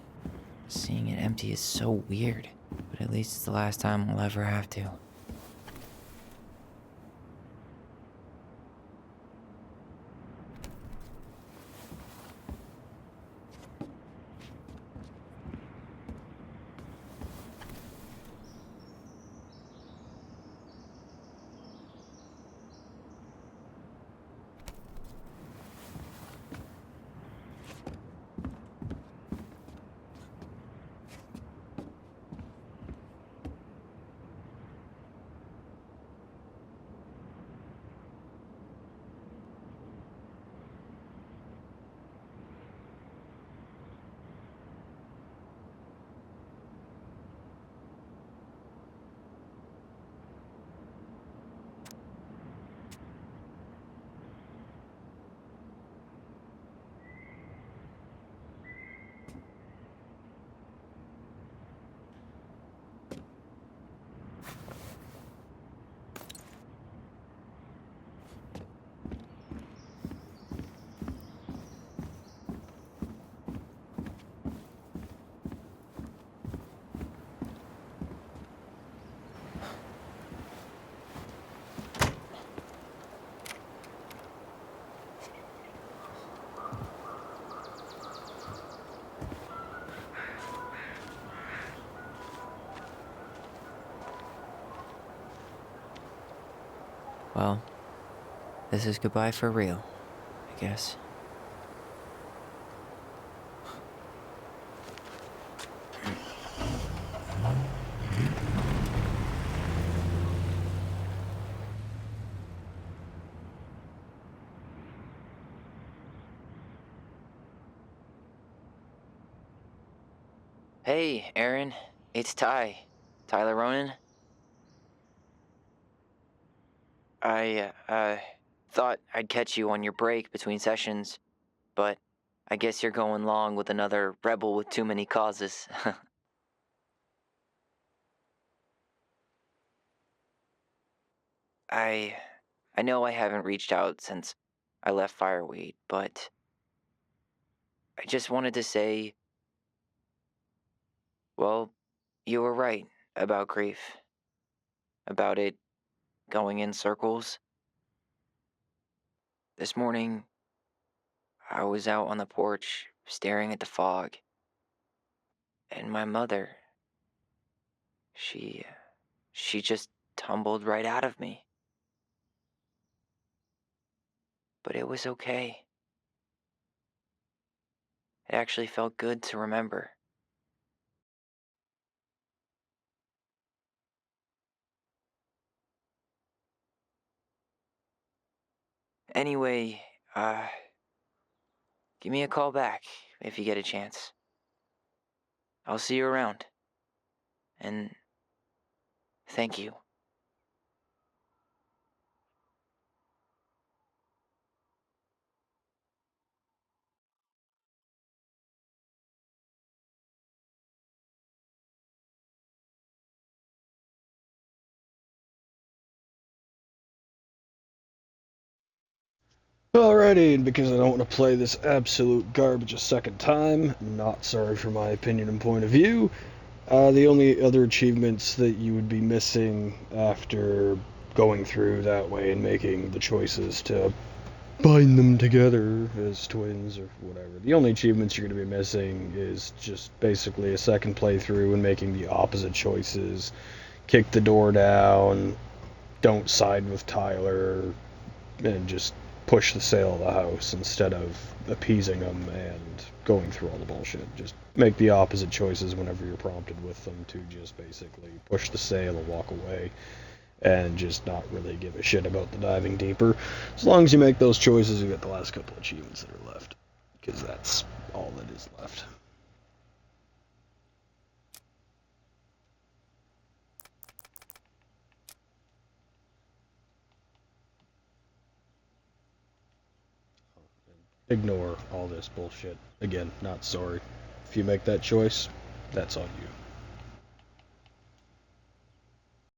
seeing it empty is so weird, but at least it's the last time I'll ever have to. Well, this is goodbye for real, I guess. Hey, Aaron. It's Tyler Ronan. I thought I'd catch you on your break between sessions, but I guess you're going long with another rebel with too many causes. I I know I haven't reached out since I left Fireweed, but I just wanted to say, well, you were right about grief, about it going in circles. This morning, I was out on the porch staring at the fog, and my mother, she she just tumbled right out of me. But it was okay. It actually felt good to remember. Anyway, give me a call back if you get a chance. I'll see you around. And thank you.
Alrighty, and because I don't want to play this absolute garbage a second time, not sorry for my opinion and point of view, the only other achievements that you would be missing after going through that way and making the choices to bind them together as twins or whatever, the only achievements you're going to be missing is just basically a second playthrough and making the opposite choices. Kick the door down, don't side with Tyler, and just push the sale of the house instead of appeasing them and going through all the bullshit. Just make the opposite choices whenever you're prompted with them to just basically push the sale and walk away and just not really give a shit about the diving deeper. As long as you make those choices, you get the last couple achievements that are left, because that's all that is left. Ignore all this bullshit. Again, not sorry. If you make that choice, that's on you.